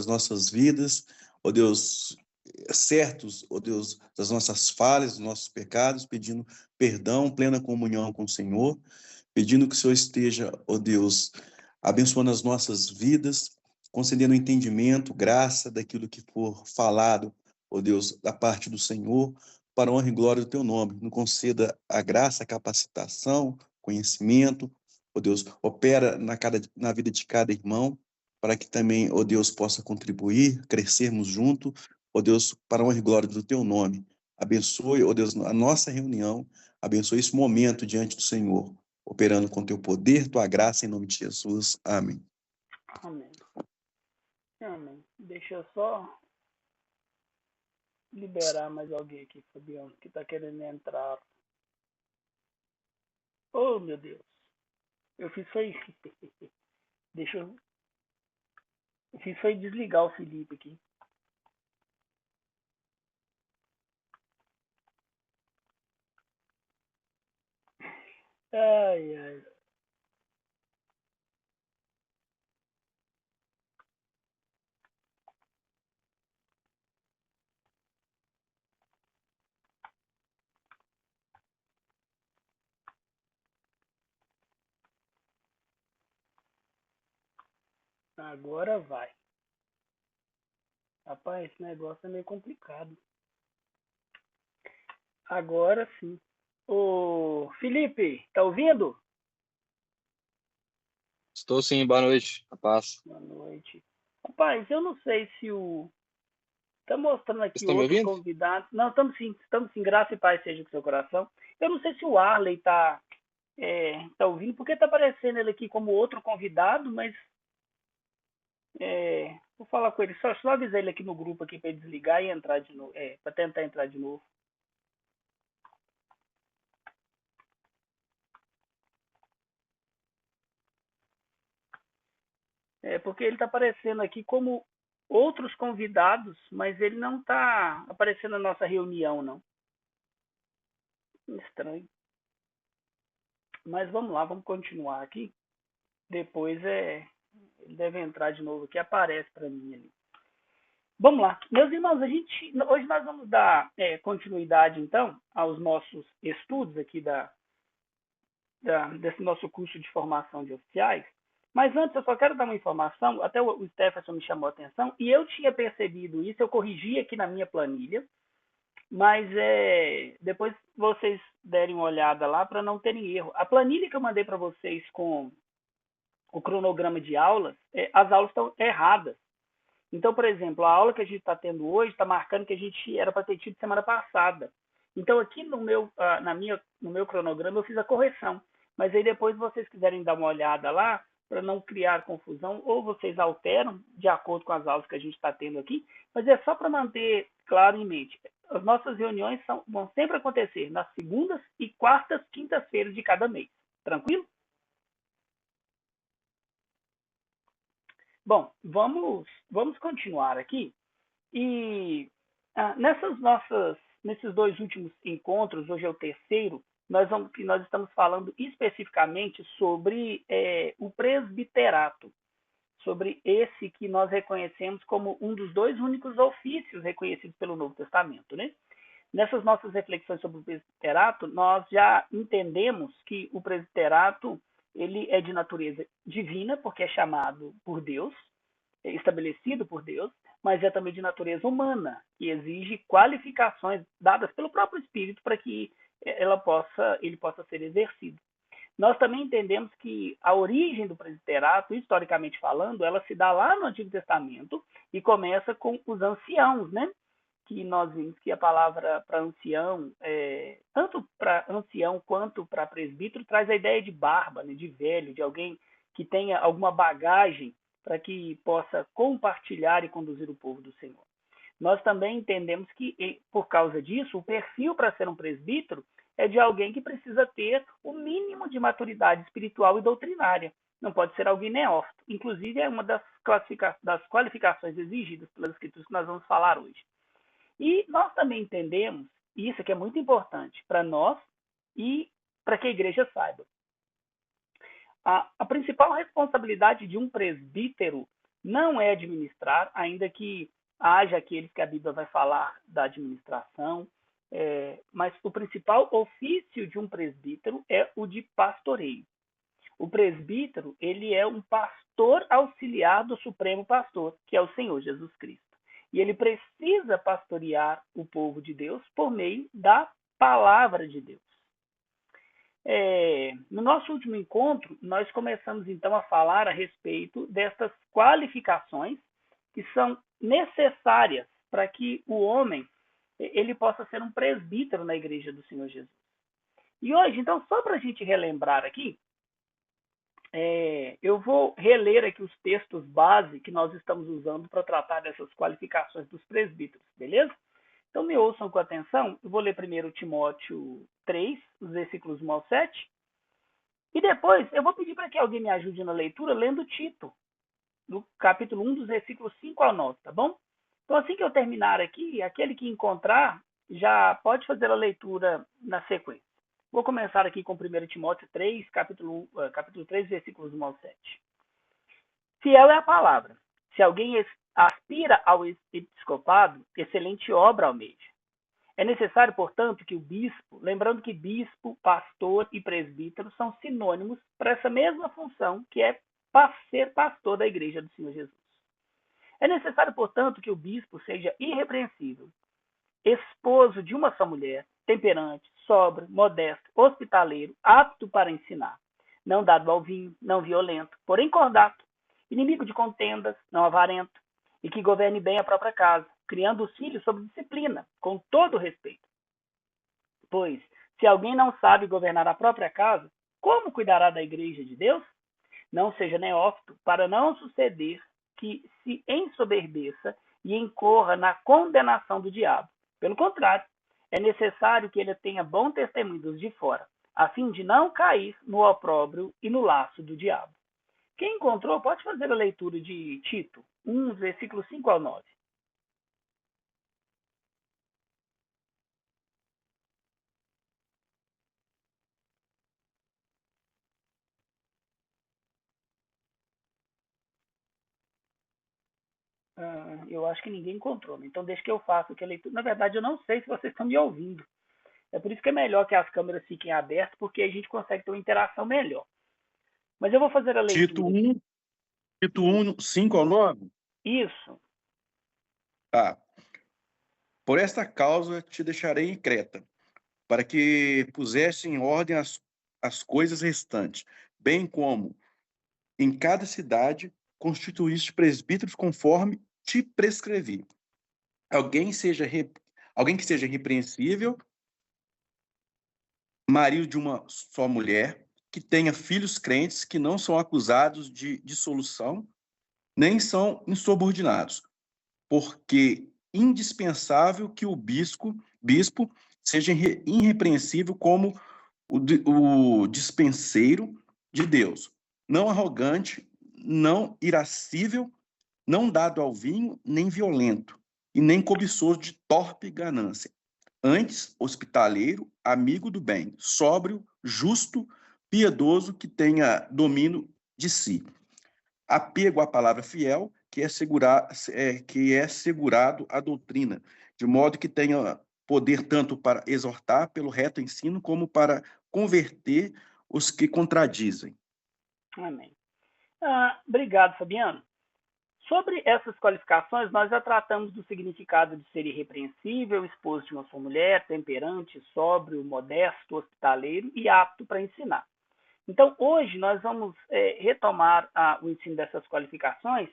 das nossas vidas, ó Deus, certos, ó Deus, das nossas falhas, dos nossos pecados, pedindo perdão, plena comunhão com o Senhor, pedindo que o Senhor esteja, ó Deus, abençoando as nossas vidas, concedendo entendimento, graça daquilo que for falado, ó Deus, da parte do Senhor, para a honra e glória do teu nome. Nos conceda a graça, a capacitação, conhecimento, ó Deus, opera na vida de cada irmão, para que também, ó Deus, possa contribuir, crescermos juntos, ó Deus, para a honra e glória do teu nome. Abençoe, ó Deus, a nossa reunião, abençoe esse momento diante do Senhor, operando com teu poder, tua graça, em nome de Jesus. Amém. Amém. Amém. Deixa eu só liberar mais alguém aqui, Fabiano, que tá querendo entrar. Oh, meu Deus. Eu fiz foi... Deixa eu... Eu fiz foi desligar o Felipe aqui. Ai, ai. Agora vai. Rapaz, esse negócio é meio complicado. Agora sim. Ô, Felipe, tá ouvindo? Estou sim, boa noite, a paz. Boa noite. Rapaz, eu não sei se o... Tá mostrando Vocês aqui estão me outro ouvindo? convidado. Não, estamos sim, graça e paz seja com seu coração. Eu não sei se o Arley tá ouvindo, porque tá aparecendo ele aqui como outro convidado, mas vou falar com ele. Só avisar ele aqui no grupo aqui para ele desligar e entrar de novo. Para tentar entrar de novo. Porque ele tá aparecendo aqui como outros convidados, mas ele não tá aparecendo na nossa reunião, não. Estranho. Mas vamos lá, vamos continuar aqui. Depois ele deve entrar de novo aqui, aparece para mim ali. Vamos lá, meus irmãos, hoje nós vamos dar continuidade então aos nossos estudos aqui desse nosso curso de formação de oficiais. Mas antes eu só quero dar uma informação, até o Stefferson me chamou a atenção, e eu tinha percebido isso, eu corrigi aqui na minha planilha, mas depois vocês derem uma olhada lá para não terem erro. A planilha que eu mandei para vocês com o cronograma de aulas, as aulas estão erradas. Então, por exemplo, a aula que a gente está tendo hoje está marcando que a gente era para ter tido semana passada. Então, aqui no meu cronograma eu fiz a correção. Mas aí depois vocês quiserem dar uma olhada lá, para não criar confusão, ou vocês alteram de acordo com as aulas que a gente está tendo aqui, mas é só para manter claro em mente. As nossas reuniões vão sempre acontecer nas segundas e quartas, quintas-feiras de cada mês. Tranquilo? Bom, vamos continuar aqui. E nesses dois últimos encontros, hoje é o terceiro, nós estamos falando especificamente sobre o presbiterato, sobre esse que nós reconhecemos como um dos dois únicos ofícios reconhecidos pelo Novo Testamento, né? Nessas nossas reflexões sobre o presbiterato, nós já entendemos que o presbiterato ele é de natureza divina, porque é chamado por Deus, é estabelecido por Deus, mas é também de natureza humana, que exige qualificações dadas pelo próprio Espírito para que ele possa ser exercido. Nós também entendemos que a origem do presbiterato, historicamente falando, ela se dá lá no Antigo Testamento e começa com os anciãos, né? Que nós vimos que a palavra para ancião, tanto para ancião quanto para presbítero, traz a ideia de barba, né, de velho, de alguém que tenha alguma bagagem para que possa compartilhar e conduzir o povo do Senhor. Nós também entendemos que, por causa disso, o perfil para ser um presbítero é de alguém que precisa ter o mínimo de maturidade espiritual e doutrinária. Não pode ser alguém neófito. Inclusive, é uma das qualificações exigidas pelas Escrituras que nós vamos falar hoje. E nós também entendemos, e isso aqui é muito importante para nós e para que a igreja saiba. A principal responsabilidade de um presbítero não é administrar, ainda que haja aqueles que a Bíblia vai falar da administração, mas o principal ofício de um presbítero é o de pastoreio. O presbítero, ele é um pastor auxiliar do Supremo Pastor, que é o Senhor Jesus Cristo. E ele precisa pastorear o povo de Deus por meio da palavra de Deus. No nosso último encontro, nós começamos então a falar a respeito dessas qualificações que são necessárias para que o homem ele possa ser um presbítero na igreja do Senhor Jesus. E hoje, então, só para a gente relembrar aqui, eu vou reler aqui os textos base que nós estamos usando para tratar dessas qualificações dos presbíteros, beleza? Então me ouçam com atenção, eu vou ler primeiro Timóteo 3, os versículos 1 ao 7, e depois eu vou pedir para que alguém me ajude na leitura lendo Tito, no capítulo 1, dos versículos 5 ao 9, tá bom? Então assim que eu terminar aqui, aquele que encontrar já pode fazer a leitura na sequência. Vou começar aqui com 1 Timóteo 3, capítulo 3, versículos 1 ao 7. Fiel é a palavra. Se alguém aspira ao episcopado, excelente obra almeja. É necessário, portanto, que o bispo, lembrando que bispo, pastor e presbítero são sinônimos para essa mesma função, que é ser pastor da igreja do Senhor Jesus. É necessário, portanto, que o bispo seja irrepreensível, esposo de uma só mulher, temperante, sóbrio, modesto, hospitaleiro, apto para ensinar, não dado ao vinho, não violento, porém cordato, inimigo de contendas, não avarento, e que governe bem a própria casa, criando os filhos sob disciplina, com todo respeito. Pois, se alguém não sabe governar a própria casa, como cuidará da igreja de Deus? Não seja neófito, para não suceder que se ensoberbeça e incorra na condenação do diabo. Pelo contrário, é necessário que ele tenha bom testemunho dos de fora, a fim de não cair no opróbrio e no laço do diabo. Quem encontrou, pode fazer a leitura de Tito 1, versículos 5 ao 9. Eu acho que ninguém encontrou, né? Então deixa que eu faça aqui a leitura. Na verdade, eu não sei se vocês estão me ouvindo. É por isso que é melhor que as câmeras fiquem abertas, porque a gente consegue ter uma interação melhor. Mas eu vou fazer a leitura. Tito 1, 5 ao 9? Isso. Tá. Por esta causa te deixarei em Creta, para que pusesse em ordem as coisas restantes, bem como em cada cidade constituíste presbíteros conforme te prescrevi. Alguém que seja irrepreensível, marido de uma só mulher, que tenha filhos crentes que não são acusados de dissolução, nem são insubordinados, porque indispensável que o bispo seja irrepreensível como o dispenseiro de Deus, não arrogante, não irascível, não dado ao vinho, nem violento, e nem cobiçoso de torpe ganância. Antes, hospitaleiro, amigo do bem, sóbrio, justo, piedoso, que tenha domínio de si. Apego à palavra fiel, que é segurado à doutrina, de modo que tenha poder tanto para exortar pelo reto ensino, como para converter os que contradizem. Amém. Obrigado, Fabiano. Sobre essas qualificações, nós já tratamos do significado de ser irrepreensível, esposo de uma só mulher, temperante, sóbrio, modesto, hospitaleiro e apto para ensinar. Então, hoje nós vamos retomar o ensino dessas qualificações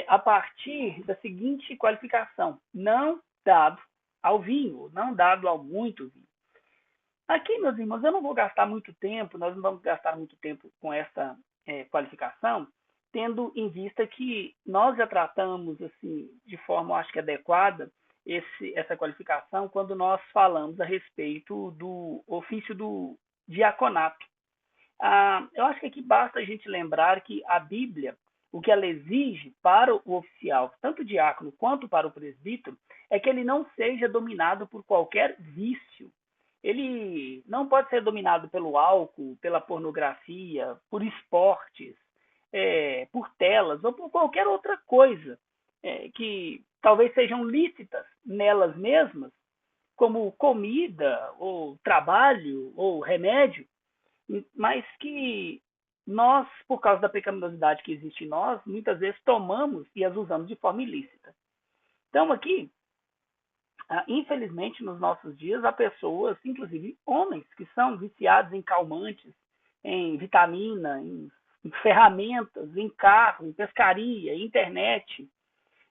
a partir da seguinte qualificação: não dado ao vinho, não dado ao muito vinho. Aqui, meus irmãos, eu não vou gastar muito tempo, nós não vamos gastar muito tempo com essa qualificação, tendo em vista que nós já tratamos assim de forma, acho que adequada, essa qualificação quando nós falamos a respeito do ofício do diaconato. Eu acho que aqui basta a gente lembrar que a Bíblia, o que ela exige para o oficial, tanto o diácono quanto para o presbítero, é que ele não seja dominado por qualquer vício. Ele não pode ser dominado pelo álcool, pela pornografia, por esportes, por telas ou por qualquer outra coisa que talvez sejam lícitas nelas mesmas, como comida, ou trabalho, ou remédio, mas que nós, por causa da pecaminosidade que existe em nós, muitas vezes tomamos e as usamos de forma ilícita. Então, aqui, infelizmente, nos nossos dias, há pessoas, inclusive homens, que são viciados em calmantes, em vitamina, em ferramentas, em carro, em pescaria, em internet.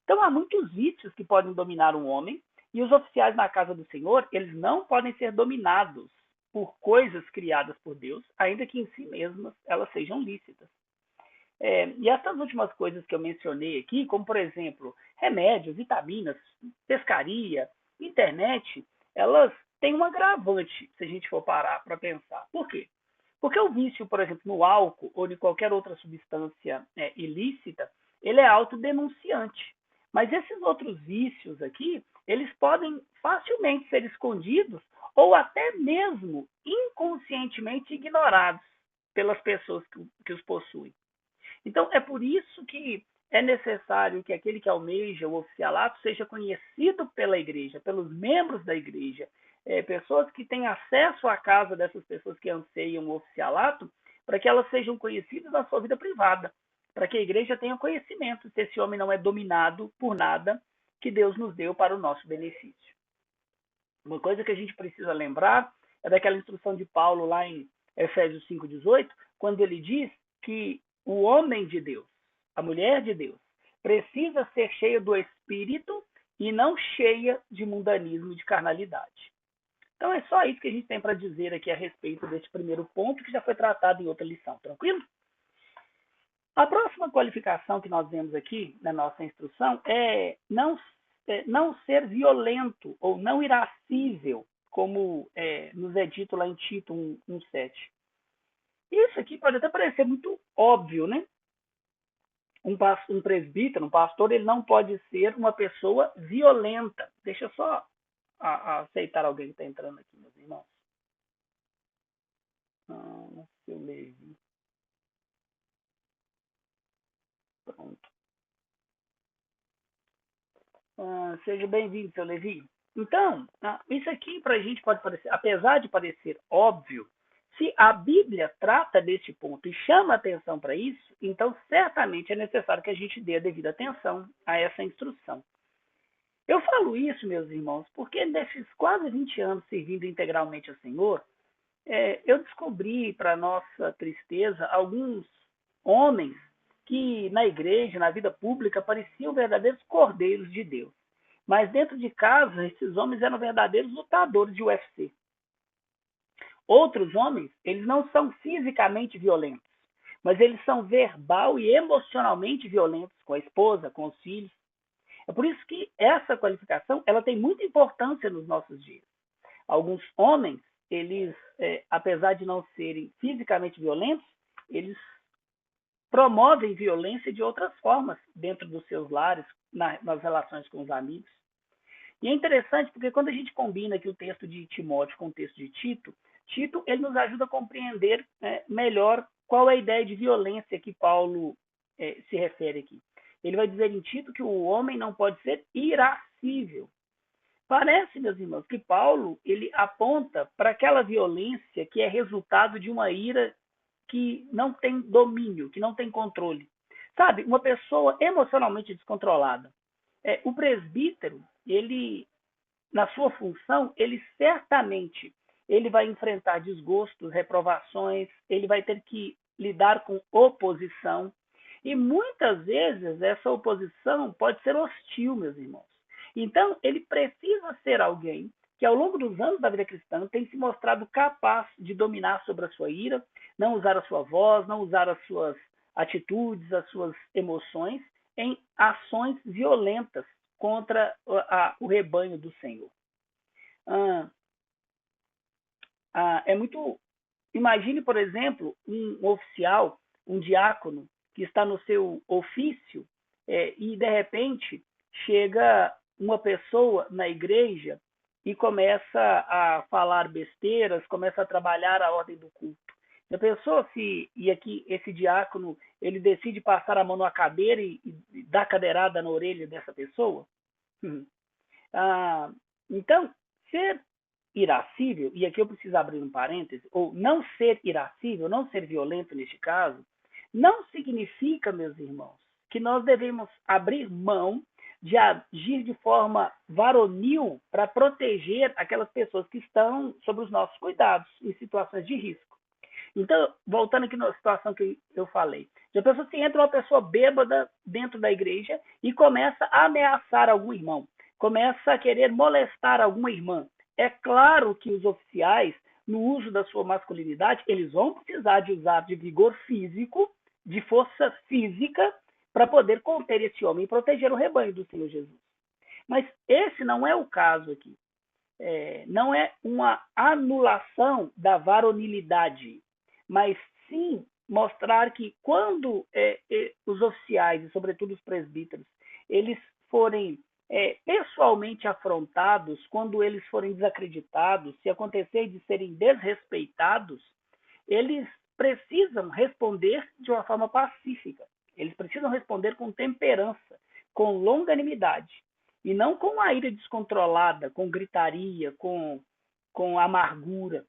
Então, há muitos vícios que podem dominar um homem, e os oficiais na casa do Senhor, eles não podem ser dominados por coisas criadas por Deus, ainda que em si mesmas elas sejam lícitas. E essas últimas coisas que eu mencionei aqui, como por exemplo, remédios, vitaminas, pescaria, internet, elas têm um agravante, se a gente for parar para pensar. Por quê? Porque o vício, por exemplo, no álcool ou em qualquer outra substância ilícita, ele é autodenunciante. Mas esses outros vícios aqui, eles podem facilmente ser escondidos ou até mesmo inconscientemente ignorados pelas pessoas que os possuem. Então, é por isso que é necessário que aquele que almeja o oficialato seja conhecido pela igreja, pelos membros da igreja, pessoas que têm acesso à casa dessas pessoas que anseiam o oficialato, para que elas sejam conhecidas na sua vida privada, para que a igreja tenha conhecimento se esse homem não é dominado por nada que Deus nos deu para o nosso benefício. Uma coisa que a gente precisa lembrar é daquela instrução de Paulo lá em Efésios 5,18, quando ele diz que o homem de Deus, a mulher de Deus, precisa ser cheia do Espírito e não cheia de mundanismo e de carnalidade. Então é só isso que a gente tem para dizer aqui a respeito desse primeiro ponto, que já foi tratado em outra lição, tranquilo? A próxima qualificação que nós vemos aqui na nossa instrução é não ser violento ou não irascível, como nos é dito lá em Tito 1,7. Isso aqui pode até parecer muito óbvio, né? Um presbítero, um pastor, ele não pode ser uma pessoa violenta. Deixa eu só aceitar alguém que está entrando aqui, meus irmãos. Seu Levi. Pronto. Seja bem-vindo, seu Levi. Então, isso aqui para a gente pode parecer, apesar de parecer óbvio, se a Bíblia trata deste ponto e chama atenção para isso, então certamente é necessário que a gente dê a devida atenção a essa instrução. Eu falo isso, meus irmãos, porque nesses quase 20 anos servindo integralmente ao Senhor, eu descobri, para nossa tristeza, alguns homens que na igreja, na vida pública, pareciam verdadeiros cordeiros de Deus. Mas dentro de casa, esses homens eram verdadeiros lutadores de UFC. Outros homens, eles não são fisicamente violentos, mas eles são verbal e emocionalmente violentos com a esposa, com os filhos. É por isso que essa qualificação ela tem muita importância nos nossos dias. Alguns homens, eles, apesar de não serem fisicamente violentos, eles promovem violência de outras formas dentro dos seus lares, nas relações com os amigos. E é interessante porque quando a gente combina aqui o texto de Timóteo com o texto de Tito, Tito ele nos ajuda a compreender melhor qual é a ideia de violência que Paulo se refere aqui. Ele vai dizer em Tito que o homem não pode ser irascível. Parece, meus irmãos, que Paulo ele aponta para aquela violência que é resultado de uma ira que não tem domínio, que não tem controle. Sabe, uma pessoa emocionalmente descontrolada. O presbítero, ele, na sua função, ele certamente ele vai enfrentar desgostos, reprovações, ele vai ter que lidar com oposição. E muitas vezes essa oposição pode ser hostil, meus irmãos. Então, ele precisa ser alguém que, ao longo dos anos da vida cristã, tem se mostrado capaz de dominar sobre a sua ira, não usar a sua voz, não usar as suas atitudes, as suas emoções em ações violentas contra o rebanho do Senhor. É muito... Imagine, por exemplo, um oficial, um diácono, que está no seu ofício e, de repente, chega uma pessoa na igreja e começa a falar besteiras, começa a trabalhar a ordem do culto. Já pensou se, e aqui esse diácono, ele decide passar a mão numa cadeira e dar cadeirada na orelha dessa pessoa? Ah, então, ser irascível, e aqui eu preciso abrir um parêntese, ou não ser irascível, não ser violento neste caso, não significa, meus irmãos, que nós devemos abrir mão de agir de forma varonil para proteger aquelas pessoas que estão sob os nossos cuidados, em situações de risco. Então, voltando aqui na situação que eu falei, já pensou se entra uma pessoa bêbada dentro da igreja e começa a ameaçar algum irmão, começa a querer molestar alguma irmã? É claro que os oficiais, no uso da sua masculinidade, eles vão precisar de usar de vigor físico, de força física, para poder conter esse homem e proteger o rebanho do Senhor Jesus. Mas esse não é o caso aqui. Não é uma anulação da varonilidade, mas sim mostrar que quando os oficiais, e sobretudo os presbíteros, eles forem pessoalmente afrontados, quando eles forem desacreditados, se acontecer de serem desrespeitados, eles precisam responder de uma forma pacífica. Eles precisam responder com temperança, com longanimidade, e não com a ira descontrolada, com gritaria, com amargura.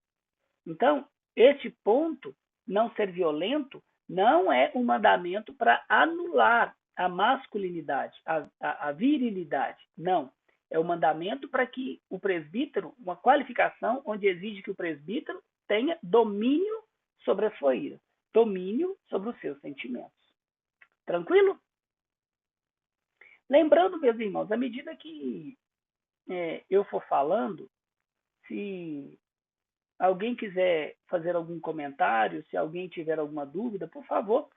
Então, este ponto, não ser violento, não é um mandamento para anular a masculinidade, a virilidade. Não. É um mandamento para que o presbítero, uma qualificação onde exige que o presbítero tenha domínio sobre a sua ira, domínio sobre os seus sentimentos. Tranquilo? Lembrando, meus irmãos, à medida que eu for falando, se alguém quiser fazer algum comentário, se alguém tiver alguma dúvida, por favor,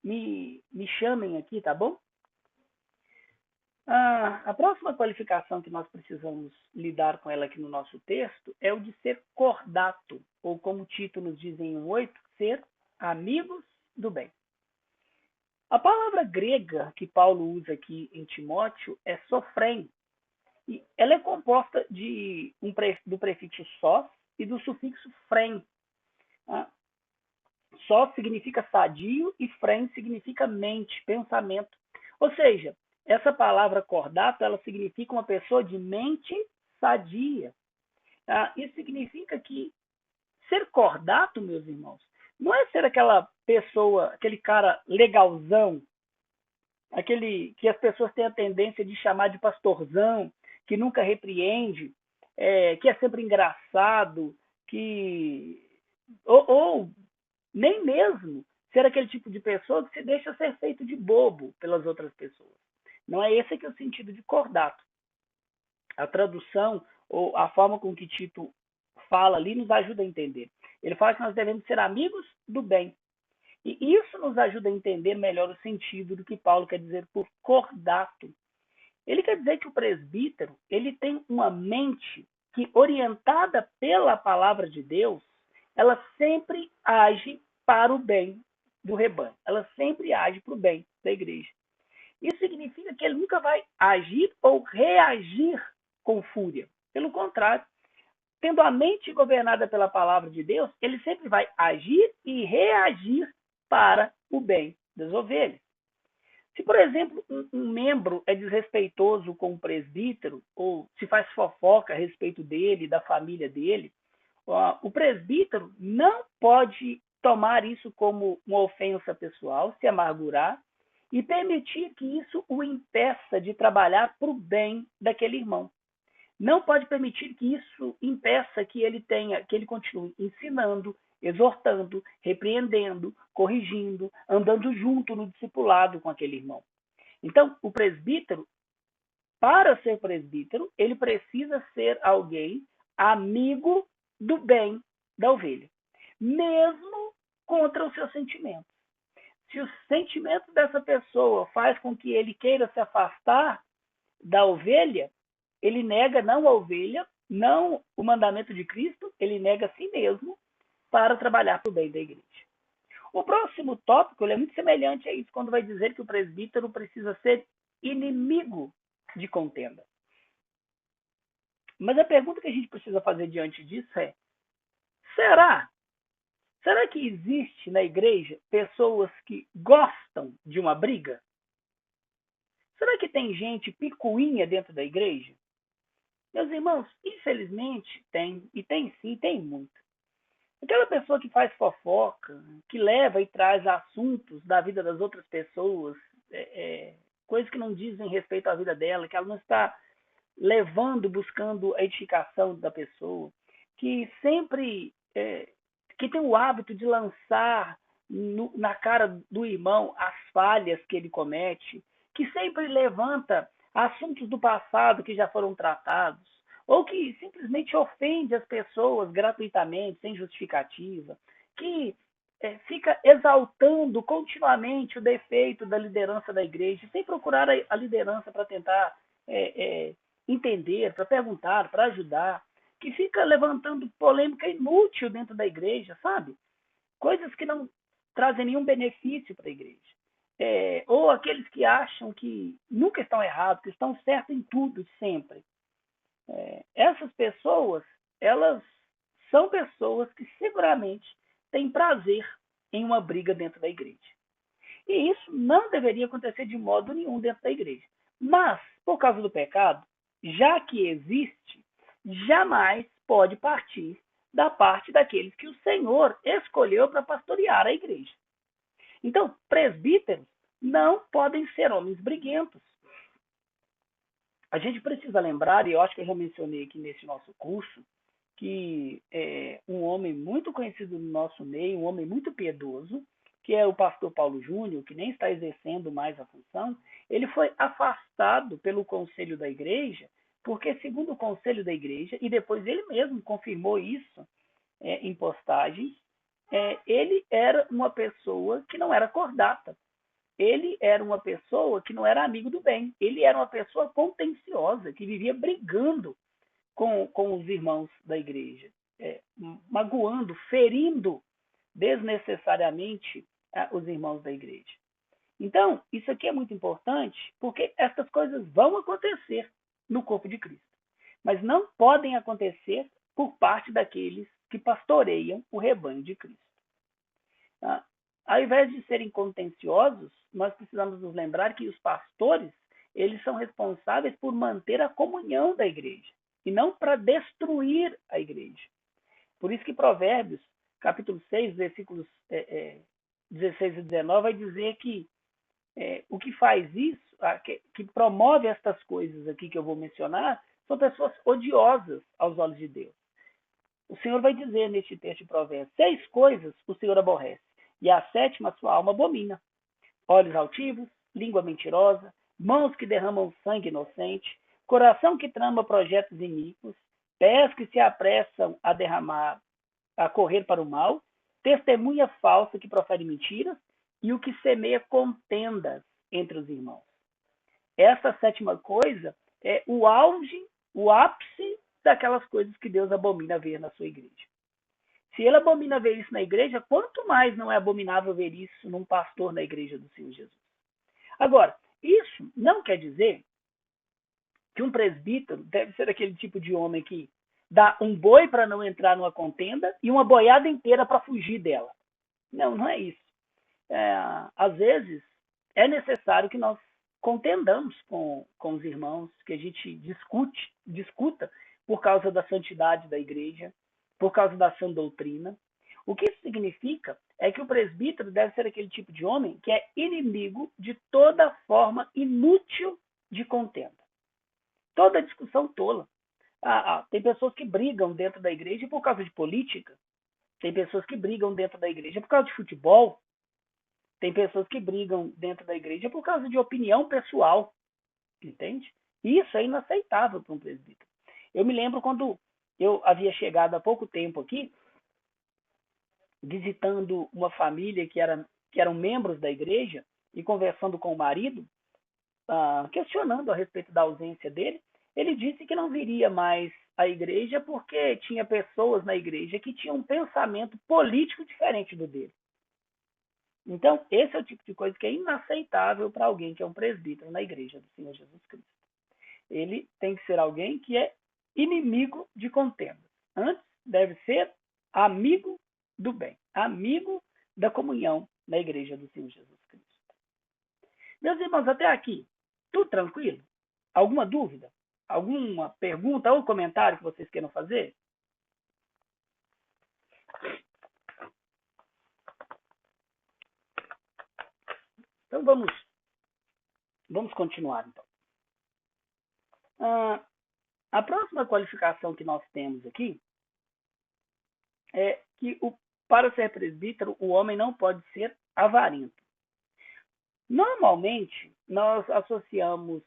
me chamem aqui, tá bom? A próxima qualificação que nós precisamos lidar com ela aqui no nosso texto é o de ser cordato, ou como o título nos diz em 1:8, ser amigos do bem. A palavra grega que Paulo usa aqui em Timóteo é sofrem. E ela é composta do prefixo sós e do sufixo frem. Sós significa sadio e frem significa mente, pensamento. Ou seja, essa palavra cordato, ela significa uma pessoa de mente sadia. Isso significa que ser cordato, meus irmãos, não é ser aquela pessoa, aquele cara legalzão, aquele que as pessoas têm a tendência de chamar de pastorzão, que nunca repreende, que é sempre engraçado, ou nem mesmo ser aquele tipo de pessoa que se deixa ser feito de bobo pelas outras pessoas. Não é esse que é o sentido de cordato. A tradução ou a forma com que Tito fala ali nos ajuda a entender. Ele fala que nós devemos ser amigos do bem. E isso nos ajuda a entender melhor o sentido do que Paulo quer dizer por cordato. Ele quer dizer que o presbítero ele tem uma mente que, orientada pela palavra de Deus, ela sempre age para o bem do rebanho. Ela sempre age para o bem da igreja. Isso significa que ele nunca vai agir ou reagir com fúria. Pelo contrário, tendo a mente governada pela palavra de Deus, ele sempre vai agir e reagir para o bem das ovelhas. Se, por exemplo, um membro é desrespeitoso com o presbítero, ou se faz fofoca a respeito dele, da família dele, o presbítero não pode tomar isso como uma ofensa pessoal, se amargurar e permitir que isso o impeça de trabalhar para o bem daquele irmão. Não pode permitir que isso impeça que ele continue ensinando, exortando, repreendendo, corrigindo, andando junto no discipulado com aquele irmão. Então, o presbítero, para ser presbítero, ele precisa ser alguém amigo do bem da ovelha, mesmo contra os seus sentimentos. Se os sentimentos dessa pessoa faz com que ele queira se afastar da ovelha, ele nega não a ovelha, não o mandamento de Cristo, ele nega a si mesmo para trabalhar para o bem da igreja. O próximo tópico é muito semelhante a isso, quando vai dizer que o presbítero precisa ser inimigo de contenda. Mas a pergunta que a gente precisa fazer diante disso é: será Será que existe na igreja pessoas que gostam de uma briga? Será que tem gente picuinha dentro da igreja? Meus irmãos, infelizmente tem, e tem sim, tem muito. Aquela pessoa que faz fofoca, que leva e traz assuntos da vida das outras pessoas, coisas que não dizem respeito à vida dela, que ela não está levando, buscando a edificação da pessoa, que sempre que tem o hábito de lançar na cara do irmão as falhas que ele comete, que sempre levanta assuntos do passado que já foram tratados, ou que simplesmente ofende as pessoas gratuitamente, sem justificativa, que fica exaltando continuamente o defeito da liderança da igreja, sem procurar a liderança para tentar entender, para perguntar, para ajudar, que fica levantando polêmica inútil dentro da igreja, sabe? Coisas que não trazem nenhum benefício para a igreja. Ou aqueles que acham que nunca estão errados, que estão certos em tudo, sempre. Essas pessoas, elas são pessoas que seguramente têm prazer em uma briga dentro da igreja. E isso não deveria acontecer de modo nenhum dentro da igreja. Mas, por causa do pecado, já que existe, jamais pode partir da parte daqueles que o Senhor escolheu para pastorear a igreja. Então, presbíteros não podem ser homens briguentos. A gente precisa lembrar, e eu acho que eu já mencionei aqui nesse nosso curso, que um homem muito conhecido no nosso meio, um homem muito piedoso, que é o pastor Paulo Júnior, que nem está exercendo mais a função, ele foi afastado pelo conselho da igreja, porque, segundo o conselho da igreja, e depois ele mesmo confirmou isso em postagens, ele era uma pessoa que não era cordata. Ele era uma pessoa que não era amigo do bem. Ele era uma pessoa contenciosa, que vivia brigando com os irmãos da igreja, magoando, ferindo desnecessariamente os irmãos da igreja. Então, isso aqui é muito importante, porque essas coisas vão acontecer no corpo de Cristo, mas não podem acontecer por parte daqueles que pastoreiam o rebanho de Cristo. Ao invés de serem contenciosos, nós precisamos nos lembrar que os pastores, eles são responsáveis por manter a comunhão da igreja, e não para destruir a igreja. Por isso que Provérbios, capítulo 6, versículos 16 e 19, vai dizer que o que faz isso, que promove estas coisas aqui que eu vou mencionar, são pessoas odiosas aos olhos de Deus. O Senhor vai dizer neste texto de Provérbios: 6 coisas o Senhor aborrece, e a 7ª a sua alma abomina: olhos altivos, língua mentirosa, mãos que derramam sangue inocente, coração que trama projetos iníquos, pés que se apressam a correr para o mal, testemunha falsa que profere mentiras, e o que semeia contendas entre os irmãos. Essa 7ª coisa é o auge, o ápice daquelas coisas que Deus abomina ver na sua igreja. Se ele abomina ver isso na igreja, quanto mais não é abominável ver isso num pastor na igreja do Senhor Jesus. Agora, isso não quer dizer que um presbítero deve ser aquele tipo de homem que dá um boi para não entrar numa contenda e uma boiada inteira para fugir dela. Não, não é isso. Às vezes, é necessário que nós contendamos com os irmãos, que a gente discuta por causa da santidade da igreja, por causa da sã doutrina. O que isso significa é que o presbítero deve ser aquele tipo de homem que é inimigo de toda forma inútil de contenda. Toda discussão tola. Tem pessoas que brigam dentro da igreja por causa de política. Tem pessoas que brigam dentro da igreja por causa de futebol. Tem pessoas que brigam dentro da igreja por causa de opinião pessoal. Entende? Isso é inaceitável para um presbítero. Eu me lembro quando eu havia chegado há pouco tempo aqui, visitando uma família que eram membros da igreja e conversando com o marido, questionando a respeito da ausência dele. Ele disse que não viria mais à igreja porque tinha pessoas na igreja que tinham um pensamento político diferente do dele. Então, esse é o tipo de coisa que é inaceitável para alguém que é um presbítero na igreja do Senhor Jesus Cristo. Ele tem que ser alguém que é inimigo de contenda. Antes, deve ser amigo do bem, amigo da comunhão na igreja do Senhor Jesus Cristo. Meus irmãos, até aqui, tudo tranquilo? Alguma dúvida? Alguma pergunta ou comentário que vocês queiram fazer? Então vamos continuar então. A próxima qualificação que nós temos aqui é que para ser presbítero o homem não pode ser avarento. Normalmente nós associamos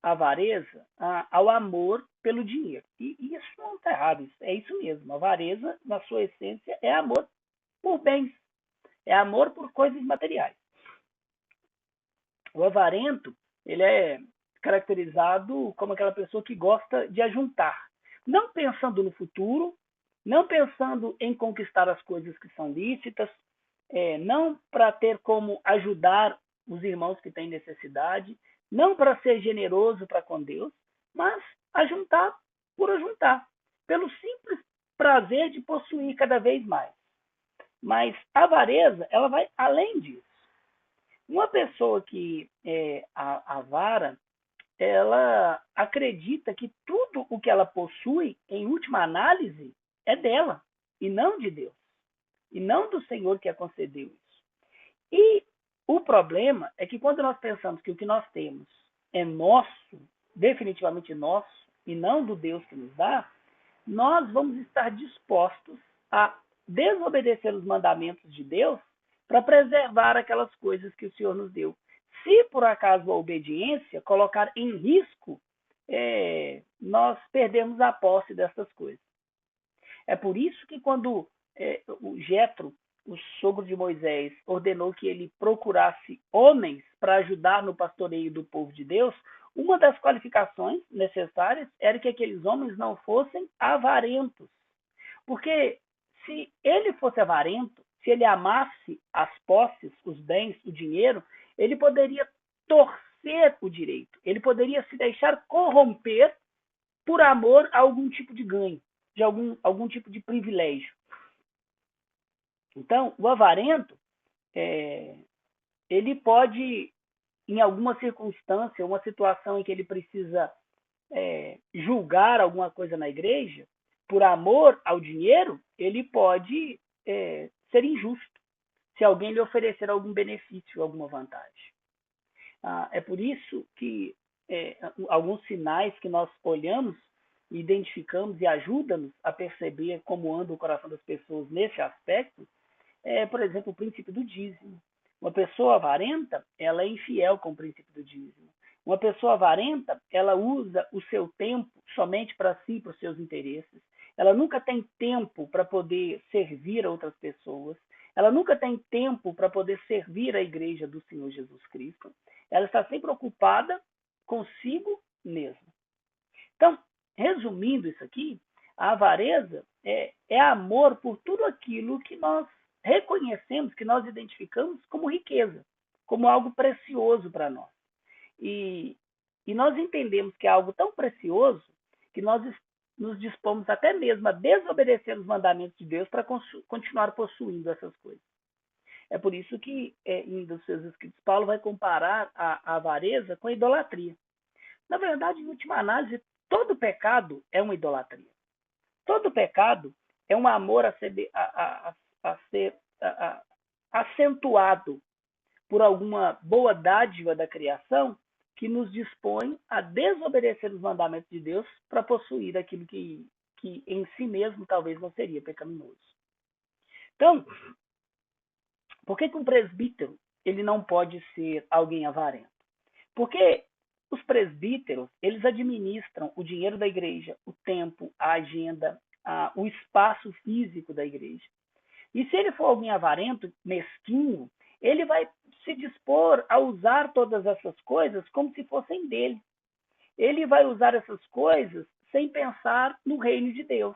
a avareza ao amor pelo dinheiro. E isso não está errado, é isso mesmo. A avareza, na sua essência, é amor por bens, é amor por coisas materiais. O avarento, ele é caracterizado como aquela pessoa que gosta de ajuntar, não pensando no futuro, não pensando em conquistar as coisas que são lícitas, não para ter como ajudar os irmãos que têm necessidade, não para ser generoso para com Deus, mas ajuntar por ajuntar, pelo simples prazer de possuir cada vez mais. Mas a avareza, ela vai além disso. Uma pessoa que é avara, ela acredita que tudo o que ela possui, em última análise, é dela, e não de Deus, e não do Senhor que a concedeu isso. E o problema é que quando nós pensamos que o que nós temos é nosso, definitivamente nosso, e não do Deus que nos dá, nós vamos estar dispostos a desobedecer os mandamentos de Deus para preservar aquelas coisas que o Senhor nos deu. Se por acaso a obediência colocar em risco, nós perdemos a posse dessas coisas. É por isso que quando o Jetro, o sogro de Moisés, ordenou que ele procurasse homens para ajudar no pastoreio do povo de Deus, uma das qualificações necessárias era que aqueles homens não fossem avarentos. Porque se ele fosse avarento, se ele amasse as posses, os bens, o dinheiro, ele poderia torcer o direito, ele poderia se deixar corromper por amor a algum tipo de ganho, de algum tipo de privilégio. Então, o avarento, ele pode, em alguma circunstância, uma situação em que ele precisa julgar alguma coisa na igreja, por amor ao dinheiro, ele pode ser injusto, se alguém lhe oferecer algum benefício, alguma vantagem. É por isso que alguns sinais que nós olhamos, identificamos e ajudam-nos a perceber como anda o coração das pessoas nesse aspecto, por exemplo, o princípio do dízimo. Uma pessoa avarenta, ela é infiel com o princípio do dízimo. Uma pessoa avarenta, ela usa o seu tempo somente para si, para os seus interesses. Ela nunca tem tempo para poder servir a outras pessoas. Ela nunca tem tempo para poder servir a igreja do Senhor Jesus Cristo. Ela está sempre ocupada consigo mesma. Então, resumindo isso aqui, a avareza é amor por tudo aquilo que nós reconhecemos, que nós identificamos como riqueza, como algo precioso para nós. E nós entendemos que é algo tão precioso que nós nos dispomos até mesmo a desobedecer os mandamentos de Deus para continuar possuindo essas coisas. É por isso que, em dos seus escritos, Paulo vai comparar a avareza com a idolatria. Na verdade, em última análise, todo pecado é uma idolatria. Todo pecado é um amor a ser acentuado por alguma boa dádiva da criação que nos dispõe a desobedecer os mandamentos de Deus para possuir aquilo que em si mesmo talvez não seria pecaminoso. Então, por que um presbítero ele não pode ser alguém avarento? Porque os presbíteros, eles administram o dinheiro da igreja, o tempo, a agenda, o espaço físico da igreja. E se ele for alguém avarento, mesquinho, ele vai se dispor a usar todas essas coisas como se fossem dele. Ele vai usar essas coisas sem pensar no reino de Deus.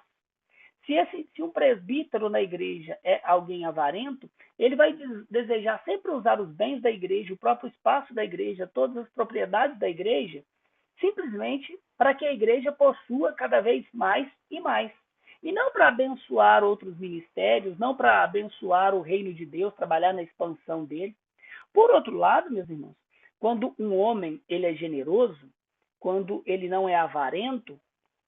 Se um presbítero na igreja é alguém avarento, ele vai desejar sempre usar os bens da igreja, o próprio espaço da igreja, todas as propriedades da igreja, simplesmente para que a igreja possua cada vez mais e mais. E não para abençoar outros ministérios, não para abençoar o reino de Deus, trabalhar na expansão dele. Por outro lado, meus irmãos, quando um homem ele é generoso, quando ele não é avarento,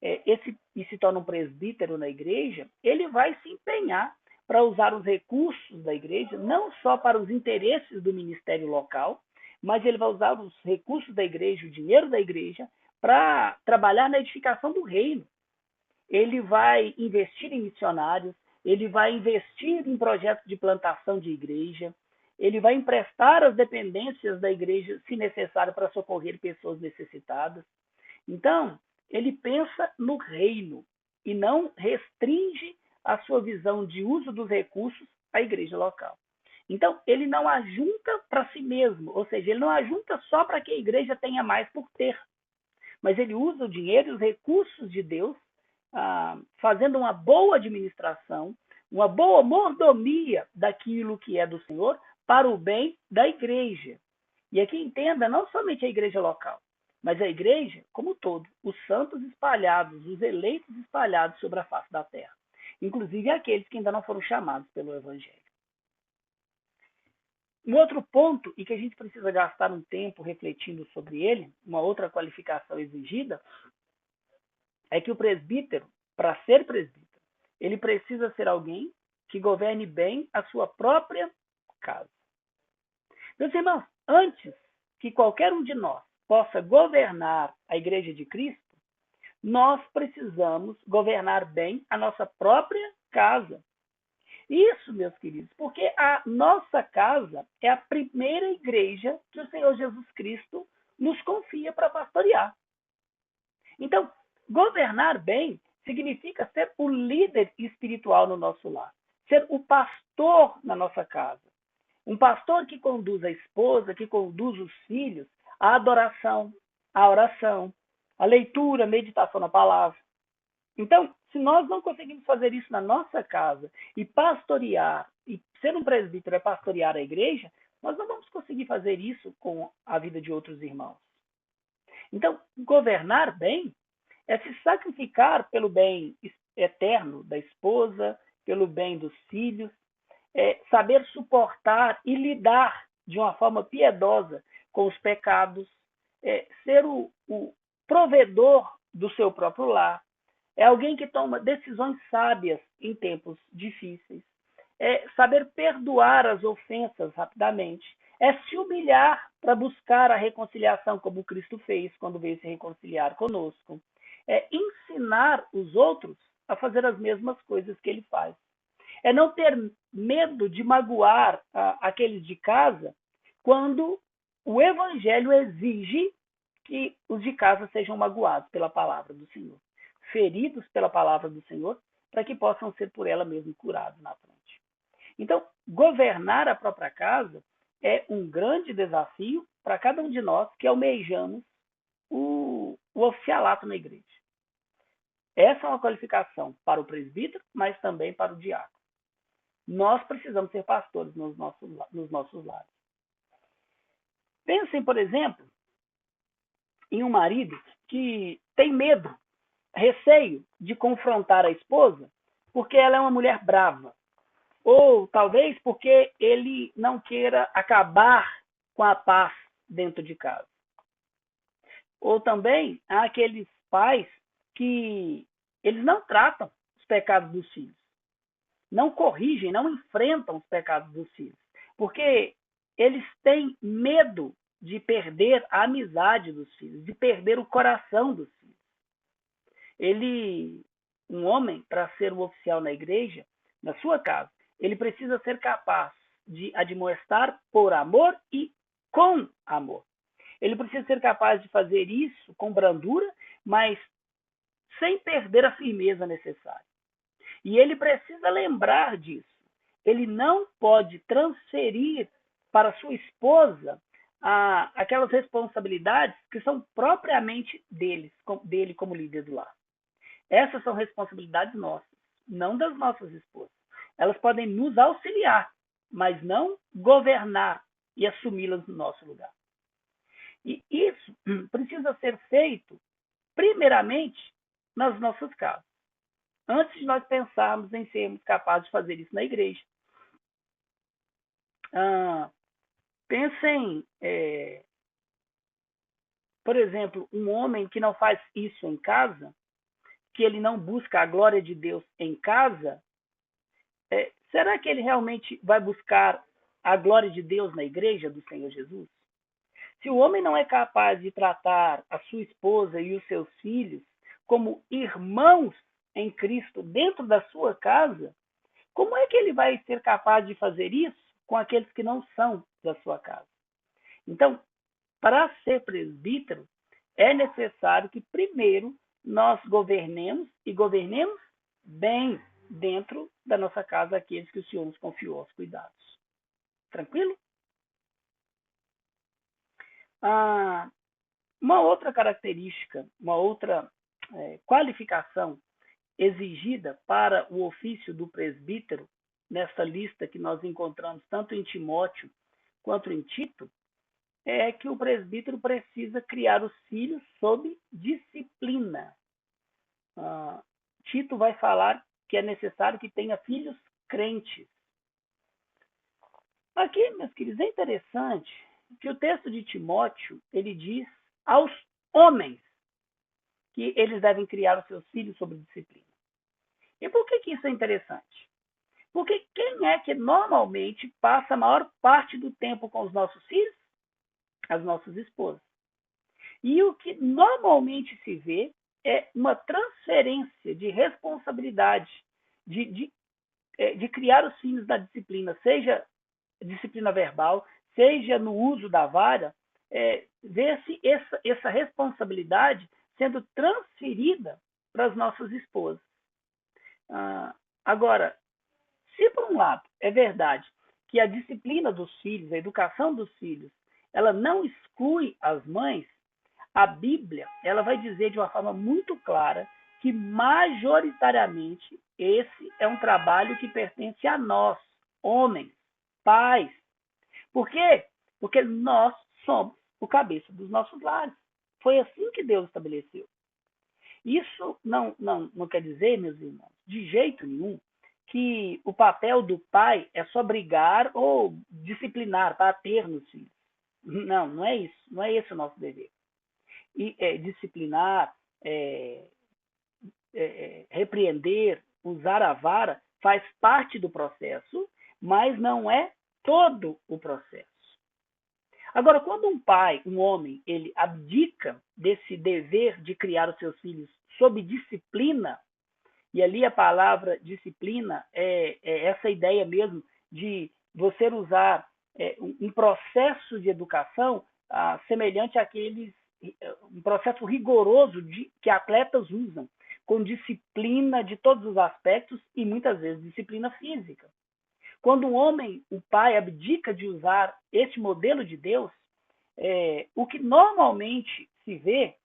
e se torna um presbítero na igreja, ele vai se empenhar para usar os recursos da igreja, não só para os interesses do ministério local, mas ele vai usar os recursos da igreja, o dinheiro da igreja, para trabalhar na edificação do reino. Ele vai investir em missionários, ele vai investir em projetos de plantação de igreja, ele vai emprestar as dependências da igreja, se necessário, para socorrer pessoas necessitadas. Então, ele pensa no reino e não restringe a sua visão de uso dos recursos à igreja local. Então, ele não ajunta para si mesmo, ou seja, ele não ajunta só para que a igreja tenha mais por ter, mas ele usa o dinheiro e os recursos de Deus, fazendo uma boa administração, uma boa mordomia daquilo que é do Senhor para o bem da igreja. E aqui entenda, não somente a igreja local, mas a igreja como um todo, os santos espalhados, os eleitos espalhados sobre a face da terra, inclusive aqueles que ainda não foram chamados pelo Evangelho. Um outro ponto, e que a gente precisa gastar um tempo refletindo sobre ele, uma outra qualificação exigida, é que o presbítero, para ser presbítero, ele precisa ser alguém que governe bem a sua própria casa. Meus irmãos, antes que qualquer um de nós possa governar a Igreja de Cristo, nós precisamos governar bem a nossa própria casa. Isso, meus queridos, porque a nossa casa é a primeira igreja que o Senhor Jesus Cristo nos confia para pastorear. Então, governar bem significa ser o líder espiritual no nosso lar, ser o pastor na nossa casa. Um pastor que conduz a esposa, que conduz os filhos à adoração, à oração, à leitura, à meditação na palavra. Então, se nós não conseguimos fazer isso na nossa casa e pastorear, e ser um presbítero é pastorear a igreja, nós não vamos conseguir fazer isso com a vida de outros irmãos. Então, governar bem é se sacrificar pelo bem eterno da esposa, pelo bem dos filhos, saber suportar e lidar de uma forma piedosa com os pecados, ser o provedor do seu próprio lar, é alguém que toma decisões sábias em tempos difíceis, é saber perdoar as ofensas rapidamente, é se humilhar para buscar a reconciliação, como Cristo fez quando veio se reconciliar conosco, é ensinar os outros a fazer as mesmas coisas que ele faz, é não ter medo de magoar aqueles de casa quando o Evangelho exige que os de casa sejam magoados pela palavra do Senhor, feridos pela palavra do Senhor, para que possam ser por ela mesmo curados na frente. Então, governar a própria casa é um grande desafio para cada um de nós que almejamos o oficialato na igreja. Essa é uma qualificação para o presbítero, mas também para o diácono. Nós precisamos ser pastores nos nossos lares. Pensem, por exemplo, em um marido que tem medo, receio de confrontar a esposa porque ela é uma mulher brava. Ou talvez porque ele não queira acabar com a paz dentro de casa. Ou também há aqueles pais que eles não tratam os pecados dos filhos, não corrigem, não enfrentam os pecados dos filhos, porque eles têm medo de perder a amizade dos filhos, de perder o coração dos filhos. Um homem, para ser um oficial na igreja, na sua casa, ele precisa ser capaz de admoestar por amor e com amor. Ele precisa ser capaz de fazer isso com brandura, mas sem perder a firmeza necessária. E ele precisa lembrar disso. Ele não pode transferir para sua esposa aquelas responsabilidades que são propriamente dele como líder do lar. Essas são responsabilidades nossas, não das nossas esposas. Elas podem nos auxiliar, mas não governar e assumi-las no nosso lugar. E isso precisa ser feito, primeiramente, nas nossas casas. antes de nós pensarmos em sermos capazes de fazer isso na igreja. Pensem, por exemplo, um homem que não faz isso em casa, que ele não busca a glória de Deus em casa, será que ele realmente vai buscar a glória de Deus na igreja do Senhor Jesus? Se o homem não é capaz de tratar a sua esposa e os seus filhos como irmãos em Cristo dentro da sua casa, como é que ele vai ser capaz de fazer isso com aqueles que não são da sua casa? Então, para ser presbítero, é necessário que primeiro nós governemos e governemos bem dentro da nossa casa aqueles que o Senhor nos confiou aos cuidados. Tranquilo? Uma outra característica, uma outra qualificação exigida para o ofício do presbítero, nessa lista que nós encontramos tanto em Timóteo quanto em Tito, é que o presbítero precisa criar os filhos sob disciplina. Tito vai falar que é necessário que tenha filhos crentes. Aqui, meus queridos, é interessante que o texto de Timóteo, ele diz aos homens que eles devem criar os seus filhos sob disciplina. E por que isso é interessante? Porque quem é que normalmente passa a maior parte do tempo com os nossos filhos? As nossas esposas. E o que normalmente se vê é uma transferência de responsabilidade de criar os filhos da disciplina, seja disciplina verbal, seja no uso da vara, vê-se essa responsabilidade sendo transferida para as nossas esposas. Agora, se por um lado é verdade que a disciplina dos filhos, a educação dos filhos, ela não exclui as mães, a Bíblia ela vai dizer de uma forma muito clara que majoritariamente esse é um trabalho que pertence a nós, homens, pais. Por quê? Porque nós somos o cabeça dos nossos lares. Foi assim que Deus estabeleceu. Isso não quer dizer, meus irmãos, de jeito nenhum, que o papel do pai é só brigar ou disciplinar, bater nos filhos. Não é isso. Não é esse o nosso dever. E disciplinar, repreender, usar a vara faz parte do processo, mas não é todo o processo. Agora, quando um pai, um homem, ele abdica desse dever de criar os seus filhos sob disciplina, e ali a palavra disciplina é essa ideia mesmo de você usar um processo de educação semelhante àqueles, um processo rigoroso que atletas usam, com disciplina de todos os aspectos e muitas vezes disciplina física. Quando um homem, o pai, abdica de usar este modelo de Deus, o que normalmente se vê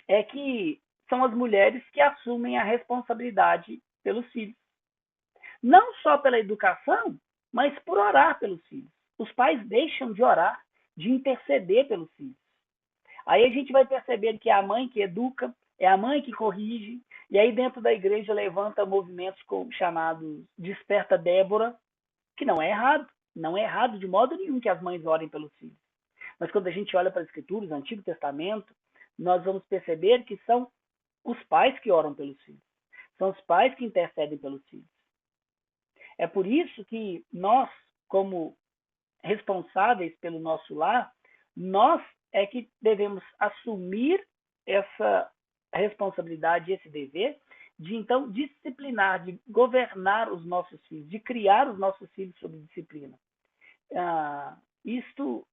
é que são as mulheres que assumem a responsabilidade pelos filhos. Não só pela educação, mas por orar pelos filhos. Os pais deixam de orar, de interceder pelos filhos. Aí a gente vai perceber que é a mãe que educa, é a mãe que corrige, e aí dentro da igreja levanta movimentos chamados Desperta Débora, que não é errado. Não é errado de modo nenhum que as mães orem pelos filhos. Mas quando a gente olha para as Escrituras, o Antigo Testamento, nós vamos perceber que são os pais que oram pelos filhos. São os pais que intercedem pelos filhos. É por isso que nós, como responsáveis pelo nosso lar, nós é que devemos assumir essa responsabilidade, esse dever, de então disciplinar, de governar os nossos filhos, de criar os nossos filhos sob disciplina. Isto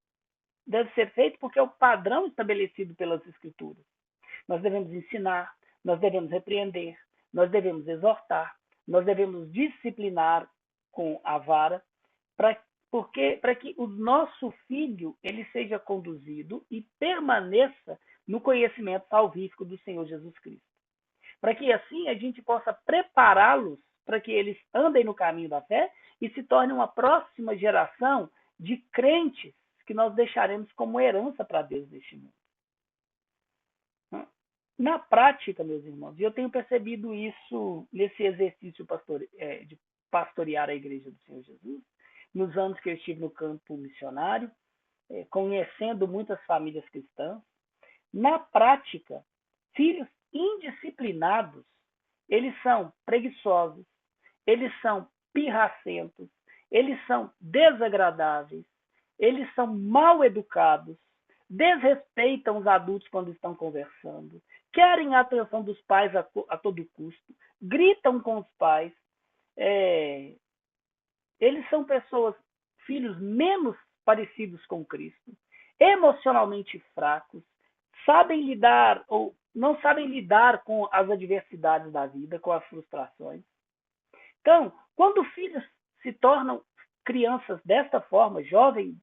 deve ser feito porque é o padrão estabelecido pelas Escrituras. Nós devemos ensinar, nós devemos repreender, nós devemos exortar, nós devemos disciplinar com a vara, para que o nosso filho ele seja conduzido e permaneça no conhecimento salvífico do Senhor Jesus Cristo. Para que assim a gente possa prepará-los para que eles andem no caminho da fé e se tornem uma próxima geração de crentes que nós deixaremos como herança para Deus neste mundo. Na prática, meus irmãos, e eu tenho percebido isso nesse exercício de pastorear a Igreja do Senhor Jesus, nos anos que eu estive no campo missionário, conhecendo muitas famílias cristãs. Na prática, filhos indisciplinados, eles são preguiçosos, eles são pirracentos, eles são desagradáveis, eles são mal educados, desrespeitam os adultos quando estão conversando, querem a atenção dos pais a todo custo, gritam com os pais. Eles são pessoas, filhos menos parecidos com Cristo, emocionalmente fracos, sabem lidar ou não sabem lidar com as adversidades da vida, com as frustrações. Então, quando filhos se tornam crianças desta forma, jovens,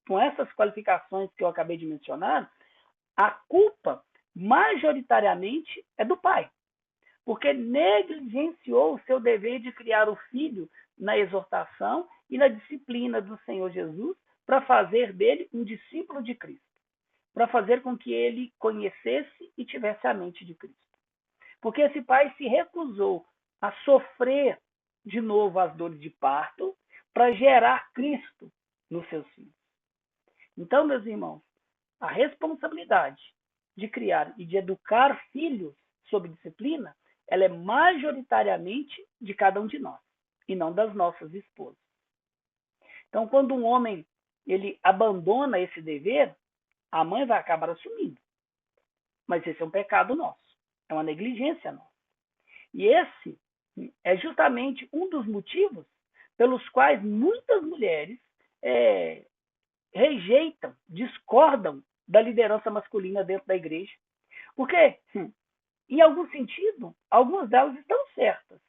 com essas qualificações que eu acabei de mencionar, a culpa majoritariamente é do pai, porque negligenciou o seu dever de criar o filho na exortação e na disciplina do Senhor Jesus para fazer dele um discípulo de Cristo, para fazer com que ele conhecesse e tivesse a mente de Cristo. Porque esse pai se recusou a sofrer de novo as dores de parto para gerar Cristo nos seus filhos. Então, meus irmãos, a responsabilidade de criar e de educar filhos sob disciplina, ela é majoritariamente de cada um de nós, e não das nossas esposas. Então, quando um homem ele abandona esse dever, a mãe vai acabar assumindo. Mas esse é um pecado nosso, é uma negligência nossa. E esse é justamente um dos motivos pelos quais muitas mulheres rejeitam, discordam da liderança masculina dentro da igreja. Porque, em algum sentido, algumas delas estão certas.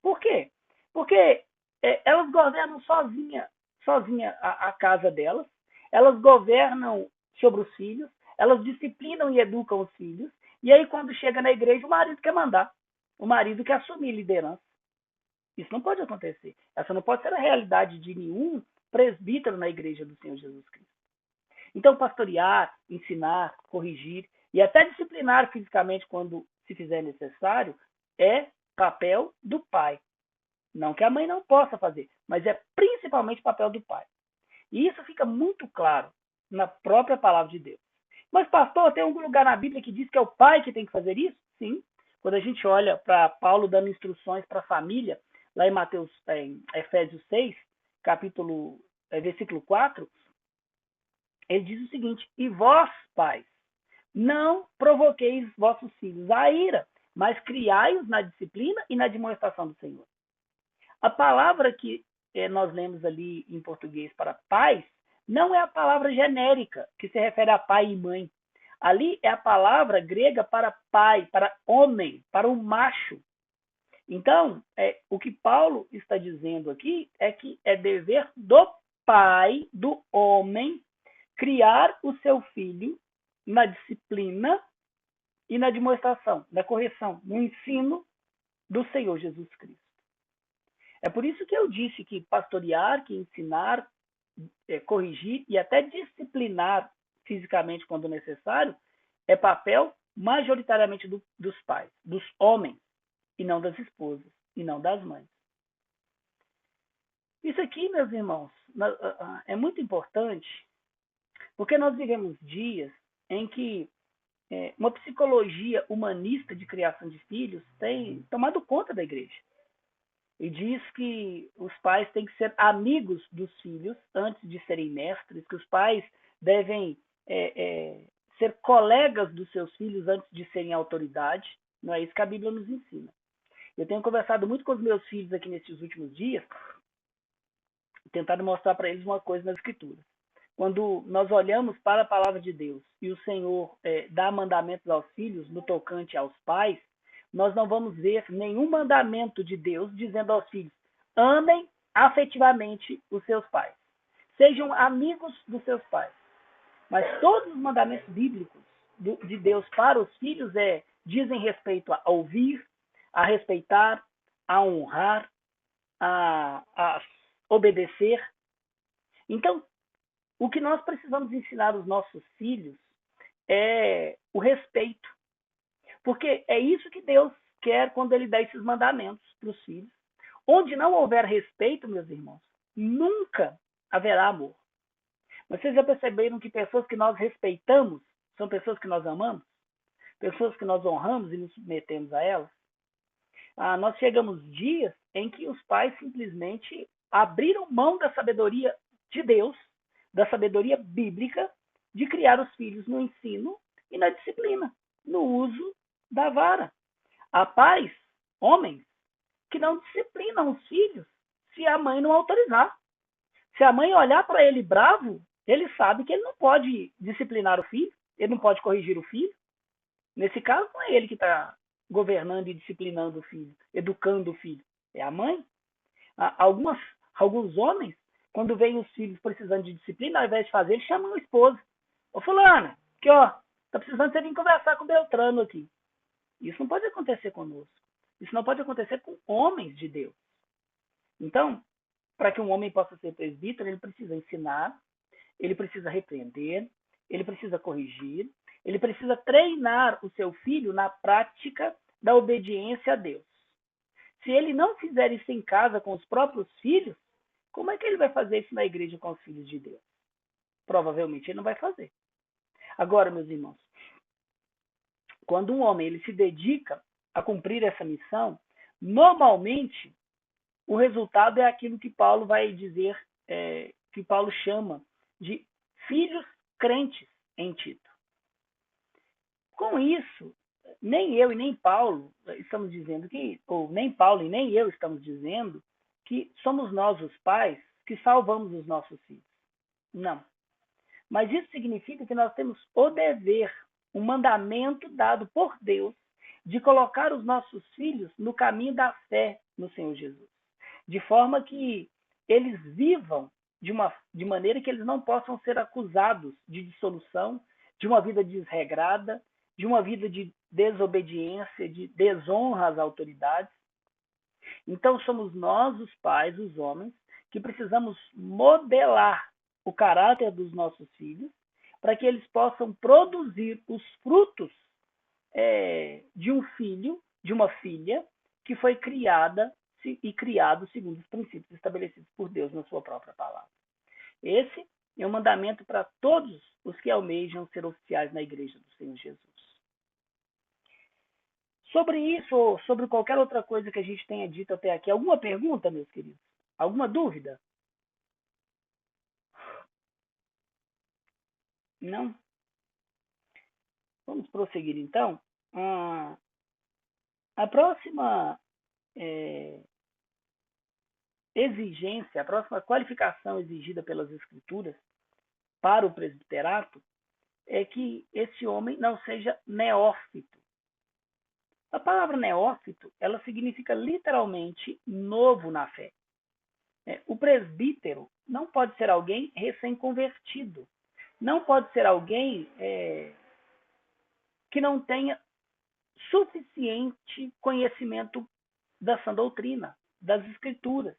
Por quê? Porque elas governam sozinha a casa delas, elas governam sobre os filhos, elas disciplinam e educam os filhos, e aí quando chega na igreja, o marido quer mandar, o marido quer assumir liderança. Isso não pode acontecer. Essa não pode ser a realidade de nenhum presbítero na igreja do Senhor Jesus Cristo. Então, pastorear, ensinar, corrigir e até disciplinar fisicamente quando se fizer necessário é papel do pai. Não que a mãe não possa fazer, mas é principalmente papel do pai. E isso fica muito claro na própria palavra de Deus. Mas, pastor, tem algum lugar na Bíblia que diz que é o pai que tem que fazer isso? Sim. Quando a gente olha para Paulo dando instruções para a família, lá em Efésios 6, versículo 4, ele diz o seguinte: e vós, pais, não provoqueis vossos filhos à ira, mas criai-os na disciplina e na demonstração do Senhor. A palavra que nós lemos ali em português para pais não é a palavra genérica que se refere a pai e mãe. Ali é a palavra grega para pai, para homem, para o macho. Então, o que Paulo está dizendo aqui é que é dever do pai, do homem, criar o seu filho na disciplina e na demonstração, na correção, no ensino do Senhor Jesus Cristo. É por isso que eu disse que pastorear, que ensinar, corrigir e até disciplinar fisicamente quando necessário é papel majoritariamente dos pais, dos homens, e não das esposas, e não das mães. Isso aqui, meus irmãos, é muito importante, porque nós vivemos dias em que uma psicologia humanista de criação de filhos tem tomado conta da igreja. E diz que os pais têm que ser amigos dos filhos antes de serem mestres, que os pais devem ser colegas dos seus filhos antes de serem autoridade. Não é isso que a Bíblia nos ensina. Eu tenho conversado muito com os meus filhos aqui nesses últimos dias, tentando mostrar para eles uma coisa nas Escrituras. Quando nós olhamos para a palavra de Deus e o Senhor dá mandamentos aos filhos no tocante aos pais, nós não vamos ver nenhum mandamento de Deus dizendo aos filhos: amem afetivamente os seus pais, sejam amigos dos seus pais. Mas todos os mandamentos bíblicos de Deus para os filhos dizem respeito a ouvir, a respeitar, a honrar, a obedecer. Então, o que nós precisamos ensinar aos nossos filhos é o respeito, Porque é isso que Deus quer quando ele dá esses mandamentos para os filhos. Onde não houver respeito, meus irmãos, nunca haverá amor. Vocês já perceberam que pessoas que nós respeitamos são pessoas que nós amamos? Pessoas que nós honramos e nos submetemos a elas? Nós chegamos dias em que os pais simplesmente abriram mão da sabedoria de Deus, da sabedoria bíblica, de criar os filhos no ensino e na disciplina, no uso da vara. Há pais, homens, que não disciplinam os filhos se a mãe não autorizar. Se a mãe olhar para ele bravo, ele sabe que ele não pode disciplinar o filho, ele não pode corrigir o filho. Nesse caso, não é ele que está governando e disciplinando o filho, educando o filho, é a mãe. Alguns homens, quando veem os filhos precisando de disciplina, ao invés de fazer, eles chamam a esposa. Ô fulana, aqui ó, tá precisando você vir conversar com o Beltrano aqui. Isso não pode acontecer conosco. Isso não pode acontecer com homens de Deus. Então, para que um homem possa ser presbítero, ele precisa ensinar, ele precisa repreender, ele precisa corrigir, ele precisa treinar o seu filho na prática da obediência a Deus. Se ele não fizer isso em casa com os próprios filhos, como é que ele vai fazer isso na igreja com os filhos de Deus? Provavelmente ele não vai fazer. Agora, meus irmãos, quando um homem ele se dedica a cumprir essa missão, normalmente o resultado é aquilo que Paulo vai dizer, que Paulo chama de filhos crentes em Tito. Com isso, nem eu e nem Paulo estamos dizendo que, ou nem Paulo e nem eu estamos dizendo que somos nós os pais que salvamos os nossos filhos. Não. Mas isso significa que nós temos o dever, um mandamento dado por Deus de colocar os nossos filhos no caminho da fé no Senhor Jesus. De forma que eles vivam de maneira que eles não possam ser acusados de dissolução, de uma vida desregrada, de uma vida de desobediência, de desonra às autoridades. Então somos nós, os pais, os homens, que precisamos modelar o caráter dos nossos filhos para que eles possam produzir os frutos de um filho, de uma filha, que foi criada e criado segundo os princípios estabelecidos por Deus na sua própria palavra. Esse é um mandamento para todos os que almejam ser oficiais na igreja do Senhor Jesus. Sobre isso ou sobre qualquer outra coisa que a gente tenha dito até aqui, alguma pergunta, meus queridos? Alguma dúvida? Não? Vamos prosseguir então. A próxima exigência, a próxima qualificação exigida pelas Escrituras para o presbiterato é que esse homem não seja neófito. A palavra neófito, ela significa literalmente novo na fé. O presbítero não pode ser alguém recém-convertido. Não pode ser alguém que não tenha suficiente conhecimento da sã doutrina, das escrituras.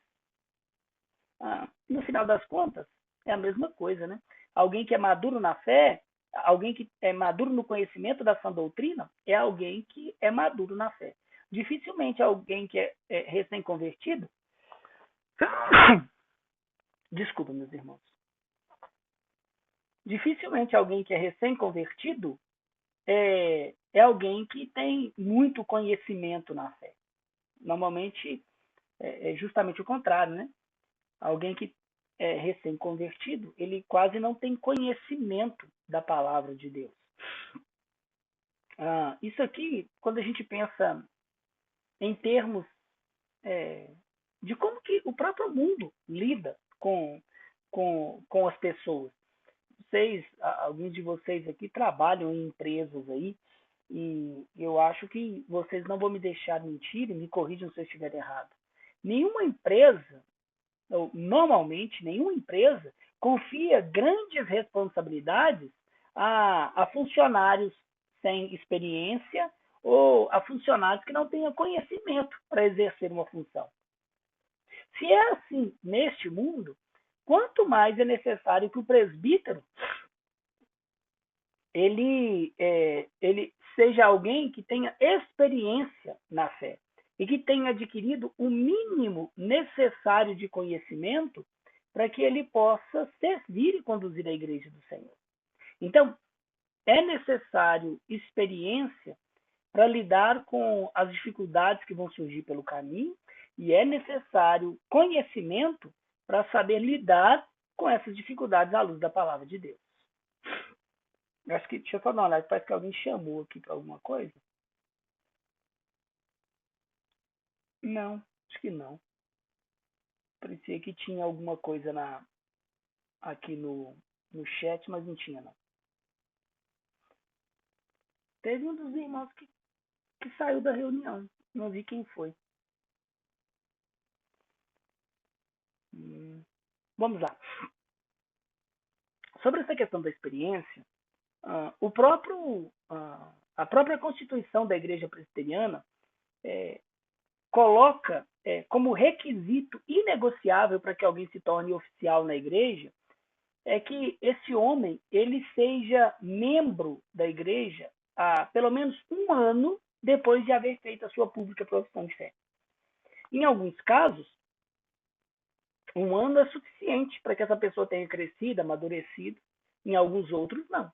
No final das contas, é a mesma coisa, né? Alguém que é maduro na fé, alguém que é maduro no conhecimento da sã doutrina, é alguém que é maduro na fé. Dificilmente alguém que é recém-convertido... Desculpa, meus irmãos. Dificilmente alguém que é recém-convertido é alguém que tem muito conhecimento na fé. Normalmente é justamente o contrário, né? Alguém que é recém-convertido, ele quase não tem conhecimento da palavra de Deus. Isso aqui, quando a gente pensa em termos de como que o próprio mundo lida com as pessoas. Alguns de vocês aqui trabalham em empresas aí, e eu acho que vocês não vão me deixar mentir e me corrijam se eu estiver errado. Nenhuma empresa, ou normalmente nenhuma empresa, confia grandes responsabilidades a funcionários sem experiência ou a funcionários que não tenham conhecimento para exercer uma função. Se é assim neste mundo, quanto mais é necessário que o presbítero ele seja alguém que tenha experiência na fé e que tenha adquirido o mínimo necessário de conhecimento para que ele possa servir e conduzir a igreja do Senhor. Então, é necessário experiência para lidar com as dificuldades que vão surgir pelo caminho e é necessário conhecimento para saber lidar com essas dificuldades à luz da palavra de Deus. Acho que, deixa eu só dar uma olhada, parece que alguém chamou aqui para alguma coisa. Não, acho que não. Parecia que tinha alguma coisa aqui no chat, mas não tinha não. Teve um dos irmãos que saiu da reunião, não vi quem foi. Vamos lá. Sobre essa questão da experiência, a própria Constituição da Igreja Presbiteriana coloca como requisito inegociável para que alguém se torne oficial na igreja é que esse homem ele seja membro da igreja há pelo menos um ano depois de haver feito a sua pública profissão de fé. Em alguns casos, um ano é suficiente para que essa pessoa tenha crescido, amadurecido. Em alguns outros, não.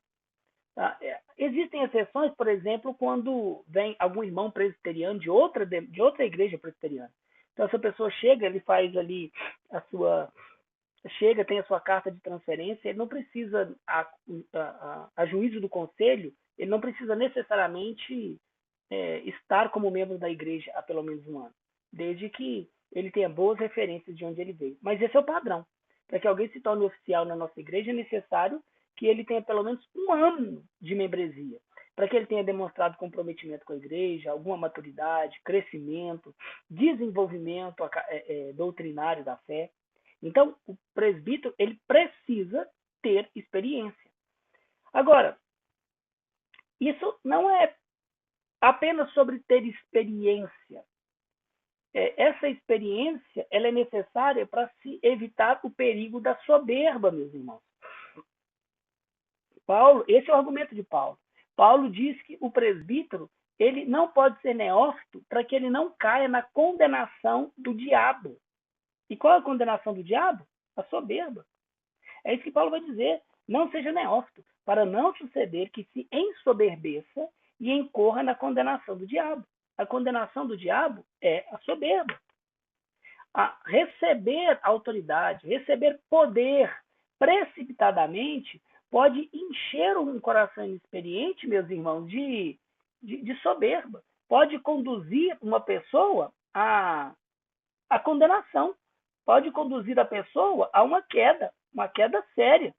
Tá? Existem exceções, por exemplo, quando vem algum irmão presbiteriano de outra igreja presbiteriana. Então, essa pessoa chega, ele faz ali tem a sua carta de transferência, ele não precisa, a juízo do conselho, ele não precisa necessariamente estar como membro da igreja há pelo menos um ano, desde que ele tenha boas referências de onde ele veio. Mas esse é o padrão. Para que alguém se torne oficial na nossa igreja, é necessário que ele tenha pelo menos um ano de membresia, para que ele tenha demonstrado comprometimento com a igreja, alguma maturidade, crescimento, desenvolvimento doutrinário da fé. Então, o presbítero ele precisa ter experiência. Agora, isso não é apenas sobre ter experiência. Essa experiência ela é necessária para se evitar o perigo da soberba, meus irmãos. Esse é o argumento de Paulo. Paulo diz que o presbítero ele não pode ser neófito para que ele não caia na condenação do diabo. E qual é a condenação do diabo? A soberba. É isso que Paulo vai dizer. Não seja neófito, para não suceder que se ensoberbeça e incorra na condenação do diabo. A condenação do diabo é a soberba. Receber autoridade, receber poder precipitadamente pode encher um coração inexperiente, meus irmãos, de soberba. Pode conduzir uma pessoa à condenação. Pode conduzir a pessoa a uma queda séria.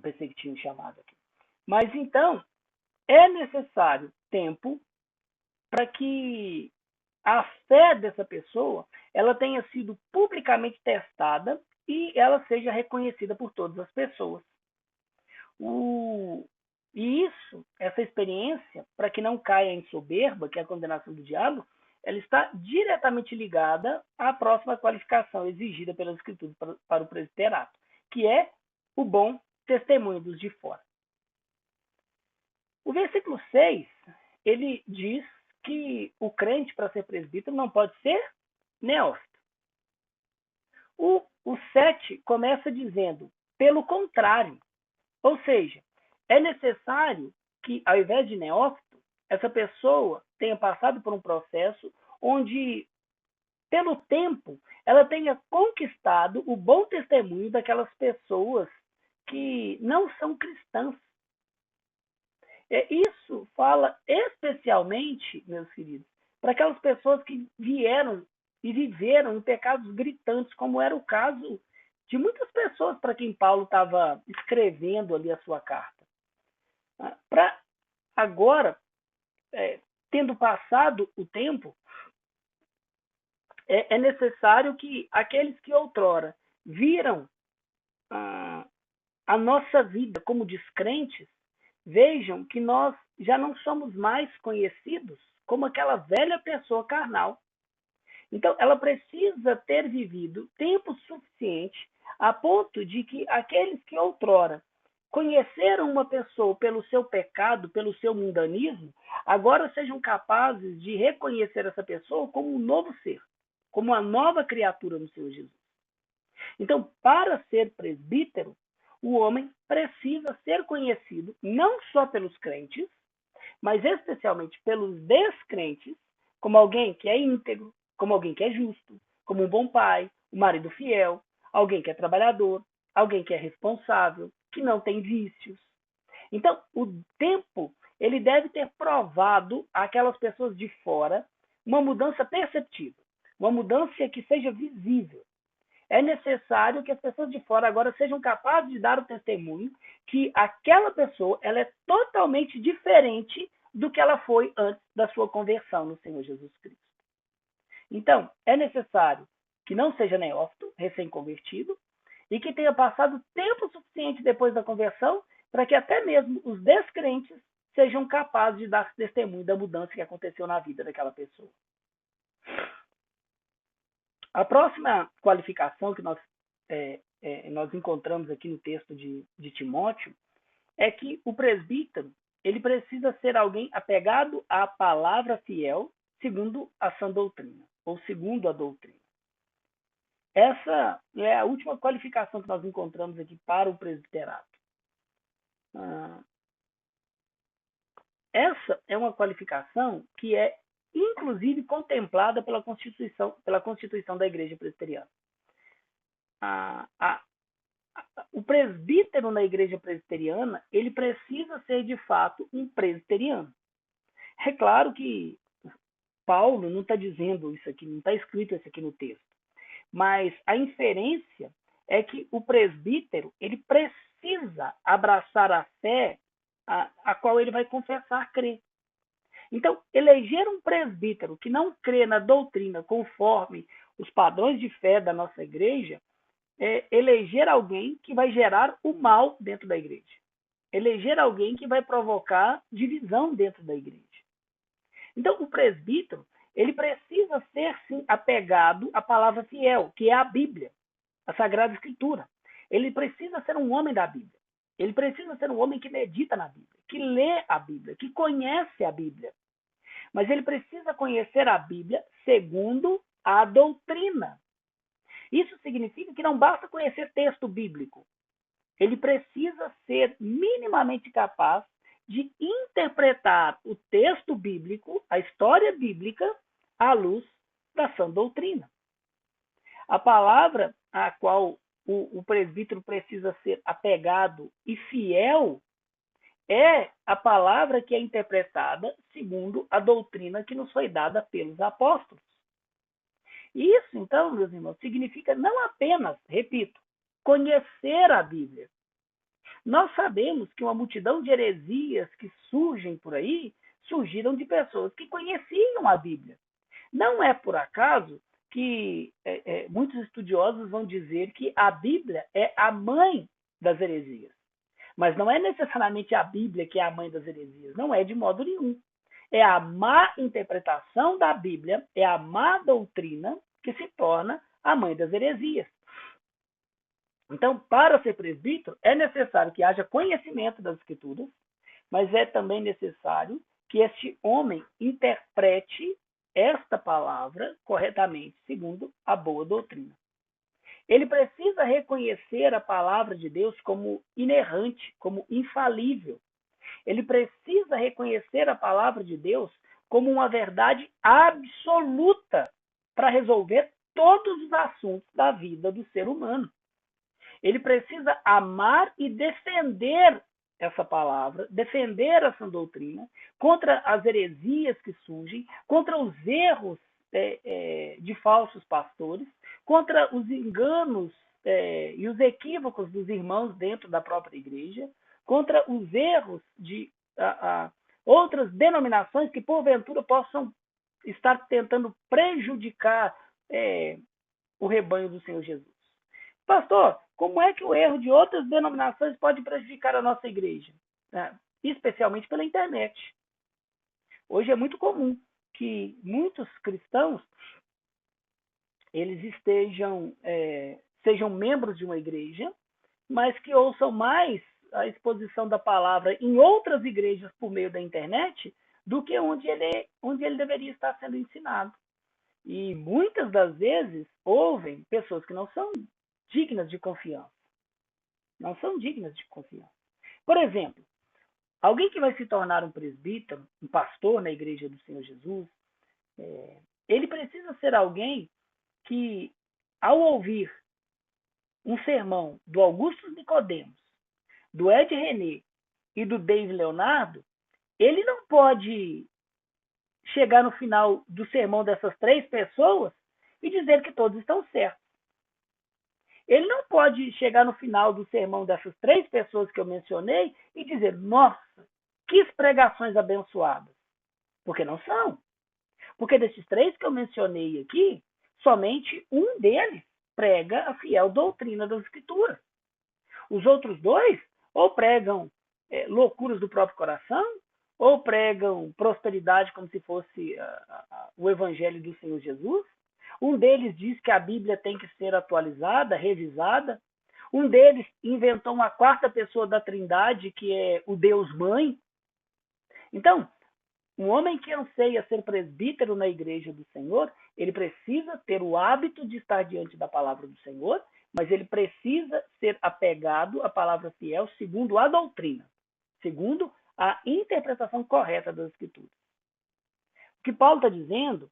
Pensei que tinha um chamado aqui. Mas então, é necessário tempo para que a fé dessa pessoa ela tenha sido publicamente testada e ela seja reconhecida por todas as pessoas. E essa experiência, para que não caia em soberba, que é a condenação do diabo, ela está diretamente ligada à próxima qualificação exigida pelas Escrituras para o presbiterato, que é o bom testemunho dos de fora. O versículo 6, ele diz que o crente, para ser presbítero, não pode ser neófito. O 7 começa dizendo, pelo contrário, ou seja, é necessário que, ao invés de neófito, essa pessoa tenha passado por um processo onde, pelo tempo, ela tenha conquistado o bom testemunho daquelas pessoas que não são cristãs. Isso fala especialmente, meus queridos, para aquelas pessoas que vieram e viveram em pecados gritantes, como era o caso de muitas pessoas para quem Paulo estava escrevendo ali a sua carta. Para agora, tendo passado o tempo, é necessário que aqueles que outrora viram a nossa vida como descrentes, vejam que nós já não somos mais conhecidos como aquela velha pessoa carnal. Então, ela precisa ter vivido tempo suficiente a ponto de que aqueles que outrora conheceram uma pessoa pelo seu pecado, pelo seu mundanismo, agora sejam capazes de reconhecer essa pessoa como um novo ser, como uma nova criatura no Senhor Jesus. Então, para ser presbítero, o homem precisa ser conhecido não só pelos crentes, mas especialmente pelos descrentes, como alguém que é íntegro, como alguém que é justo, como um bom pai, um marido fiel, alguém que é trabalhador, alguém que é responsável, que não tem vícios. Então, o tempo ele deve ter provado àquelas pessoas de fora uma mudança perceptível, uma mudança que seja visível. É necessário que as pessoas de fora agora sejam capazes de dar o testemunho que aquela pessoa ela é totalmente diferente do que ela foi antes da sua conversão no Senhor Jesus Cristo. Então, é necessário que não seja neófito, recém-convertido, e que tenha passado tempo suficiente depois da conversão para que até mesmo os descrentes sejam capazes de dar testemunho da mudança que aconteceu na vida daquela pessoa. A próxima qualificação que nós encontramos aqui no texto de Timóteo é que o presbítero ele precisa ser alguém apegado à palavra fiel segundo a sã doutrina, ou segundo a doutrina. Essa é a última qualificação que nós encontramos aqui para o presbiterato. Essa é uma qualificação que é inclusive contemplada pela Constituição da Igreja Presbiteriana. O presbítero na Igreja Presbiteriana, ele precisa ser de fato um presbiteriano. É claro que Paulo não está dizendo isso aqui, não está escrito isso aqui no texto, mas a inferência é que o presbítero ele precisa abraçar a fé a qual ele vai confessar crer. Então, eleger um presbítero que não crê na doutrina conforme os padrões de fé da nossa igreja é eleger alguém que vai gerar o mal dentro da igreja. Eleger alguém que vai provocar divisão dentro da igreja. Então, o presbítero, ele precisa ser, sim, apegado à palavra fiel, que é a Bíblia, a Sagrada Escritura. Ele precisa ser um homem da Bíblia. Ele precisa ser um homem que medita na Bíblia, que lê a Bíblia, que conhece a Bíblia. Mas ele precisa conhecer a Bíblia segundo a doutrina. Isso significa que não basta conhecer texto bíblico. Ele precisa ser minimamente capaz de interpretar o texto bíblico, a história bíblica, à luz da sã doutrina. A palavra a qual o presbítero precisa ser apegado e fiel é a palavra que é interpretada segundo a doutrina que nos foi dada pelos apóstolos. Isso, então, meus irmãos, significa não apenas, repito, conhecer a Bíblia. Nós sabemos que uma multidão de heresias que surgem por aí surgiram de pessoas que conheciam a Bíblia. Não é por acaso que muitos estudiosos vão dizer que a Bíblia é a mãe das heresias. Mas não é necessariamente a Bíblia que é a mãe das heresias. Não é de modo nenhum. É a má interpretação da Bíblia, é a má doutrina que se torna a mãe das heresias. Então, para ser presbítero, é necessário que haja conhecimento das Escrituras, mas é também necessário que este homem interprete esta palavra corretamente, segundo a boa doutrina. Ele precisa reconhecer a palavra de Deus como inerrante, como infalível. Ele precisa reconhecer a palavra de Deus como uma verdade absoluta para resolver todos os assuntos da vida do ser humano. Ele precisa amar e defender essa palavra, defender essa doutrina contra as heresias que surgem, contra os erros de falsos pastores, contra os enganos e os equívocos dos irmãos dentro da própria igreja, contra os erros de outras denominações que porventura possam estar tentando prejudicar o rebanho do Senhor Jesus. Pastor, como é que o erro de outras denominações pode prejudicar a nossa igreja? Especialmente pela internet. Hoje é muito comum que muitos cristãos eles estejam sejam membros de uma igreja, mas que ouçam mais a exposição da palavra em outras igrejas por meio da internet do que onde ele deveria estar sendo ensinado. E muitas das vezes ouvem pessoas que não são dignas de confiança. Não são dignas de confiança. Por exemplo, alguém que vai se tornar um presbítero, um pastor na igreja do Senhor Jesus, ele precisa ser alguém que, ao ouvir um sermão do Augusto Nicodemos, do Ed René e do Dave Leonardo, ele não pode chegar no final do sermão dessas 3 pessoas e dizer que todos estão certos. Ele não pode chegar no final do sermão dessas 3 pessoas que eu mencionei e dizer, nossa, que pregações abençoadas. Porque não são. Porque desses 3 que eu mencionei aqui, somente um deles prega a fiel doutrina das Escrituras. Os outros 2 ou pregam loucuras do próprio coração, ou pregam prosperidade como se fosse o evangelho do Senhor Jesus. Um deles diz que a Bíblia tem que ser atualizada, revisada. Um deles inventou uma 4ª pessoa da Trindade, que é o Deus Mãe. Então, um homem que anseia ser presbítero na igreja do Senhor, ele precisa ter o hábito de estar diante da palavra do Senhor, mas ele precisa ser apegado à palavra fiel segundo a doutrina, segundo a interpretação correta das Escrituras. O que Paulo está dizendo,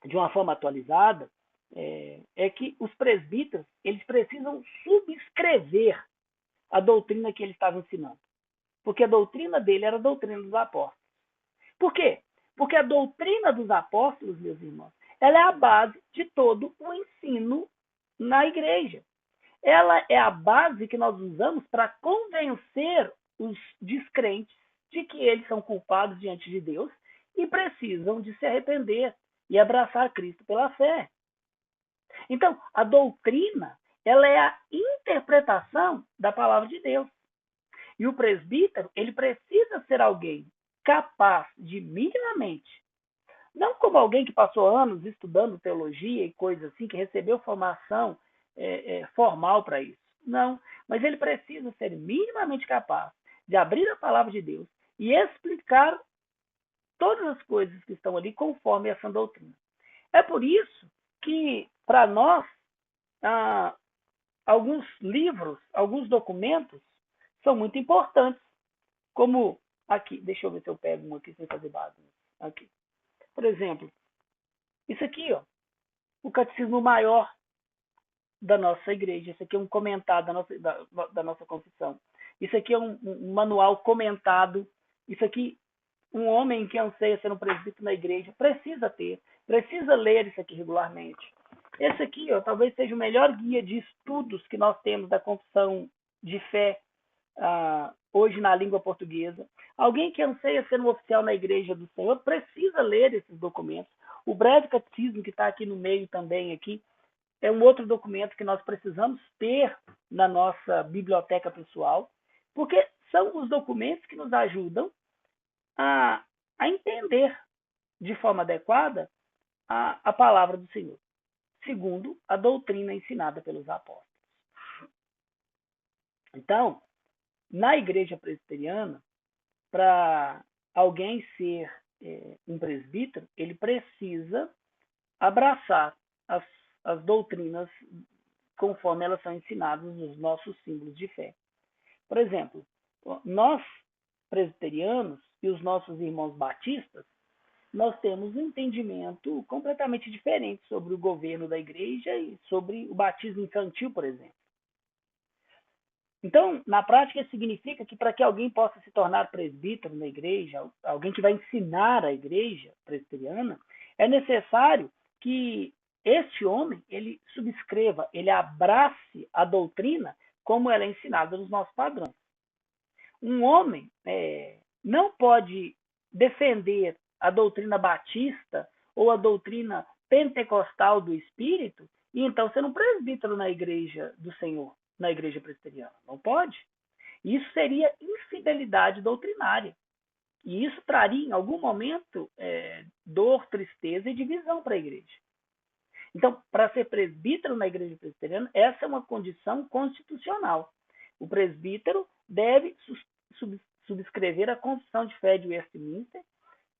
de uma forma atualizada, é que os presbíteros eles precisam subscrever a doutrina que ele estava ensinando. Porque a doutrina dele era a doutrina dos apóstolos. Por quê? Porque a doutrina dos apóstolos, meus irmãos, ela é a base de todo o ensino na igreja. Ela é a base que nós usamos para convencer os descrentes de que eles são culpados diante de Deus e precisam de se arrepender e abraçar Cristo pela fé. Então, a doutrina, ela é a interpretação da palavra de Deus. E o presbítero, ele precisa ser alguém capaz de minimamente, não como alguém que passou anos estudando teologia e coisas assim, que recebeu formação formal para isso. Não, mas ele precisa ser minimamente capaz de abrir a palavra de Deus e explicar todas as coisas que estão ali conforme essa doutrina. É por isso que, para nós, alguns livros, alguns documentos são muito importantes, como aqui, deixa eu ver se eu pego um aqui sem fazer base. Aqui. Por exemplo, isso aqui, ó, o Catecismo Maior da nossa igreja. Isso aqui é um comentário da nossa confissão. Isso aqui é um manual comentado. Isso aqui, um homem que anseia ser um presbítero na igreja precisa ler isso aqui regularmente. Esse aqui, ó, talvez seja o melhor guia de estudos que nós temos da confissão de fé hoje na língua portuguesa. Alguém que anseia ser um oficial na igreja do Senhor precisa ler esses documentos. O breve catecismo que está aqui no meio também aqui é um outro documento que nós precisamos ter na nossa biblioteca pessoal, porque são os documentos que nos ajudam a entender de forma adequada a palavra do Senhor, segundo a doutrina ensinada pelos apóstolos. Então, na igreja presbiteriana, para alguém ser um presbítero, ele precisa abraçar as doutrinas conforme elas são ensinadas nos nossos símbolos de fé. Por exemplo, nós presbiterianos e os nossos irmãos batistas, nós temos um entendimento completamente diferente sobre o governo da igreja e sobre o batismo infantil, por exemplo. Então, na prática, isso significa que para que alguém possa se tornar presbítero na igreja, alguém que vai ensinar a igreja presbiteriana, é necessário que este homem, ele subscreva, ele abrace a doutrina como ela é ensinada nos nossos padrões. Um homem não pode defender a doutrina batista ou a doutrina pentecostal do Espírito e então ser um presbítero na igreja do Senhor, na igreja presbiteriana. Não pode. Isso seria infidelidade doutrinária. E isso traria, em algum momento, dor, tristeza e divisão para a igreja. Então, para ser presbítero na igreja presbiteriana, essa é uma condição constitucional. O presbítero deve subscrever a Confissão de Fé de Westminster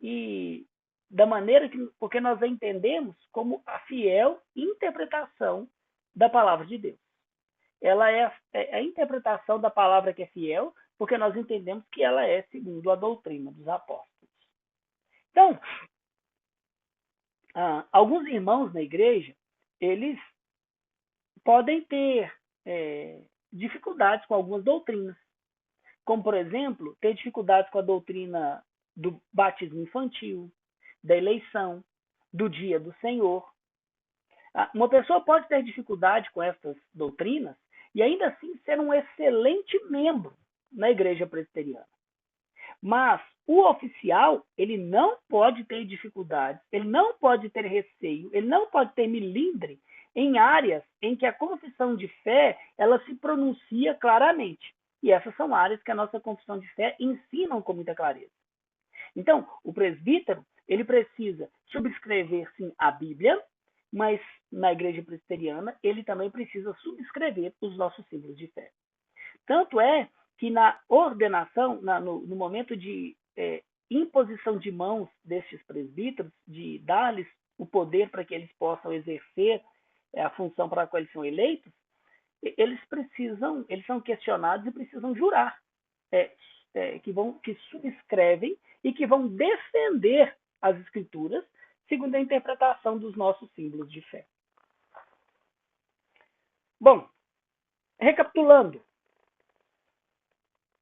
e da maneira que, porque nós a entendemos como a fiel interpretação da palavra de Deus. Ela é a interpretação da palavra que é fiel, porque nós entendemos que ela é segundo a doutrina dos apóstolos. Então, alguns irmãos na igreja, eles podem ter dificuldades com algumas doutrinas, como, por exemplo, ter dificuldades com a doutrina do batismo infantil, da eleição, do dia do Senhor. Uma pessoa pode ter dificuldade com essas doutrinas e ainda assim ser um excelente membro na igreja presbiteriana. Mas o oficial, ele não pode ter dificuldades, ele não pode ter receio, ele não pode ter melindre em áreas em que a confissão de fé ela se pronuncia claramente. E essas são áreas que a nossa confissão de fé ensinam com muita clareza. Então, o presbítero, ele precisa subscrever, sim, a Bíblia, mas na igreja presbiteriana, ele também precisa subscrever os nossos símbolos de fé. Tanto é que na ordenação, no momento de imposição de mãos destes presbíteros, de dar-lhes o poder para que eles possam exercer a função para a qual eles são eleitos, eles são questionados e precisam jurar que subscrevem e que vão defender as escrituras segundo a interpretação dos nossos símbolos de fé. Bom, recapitulando,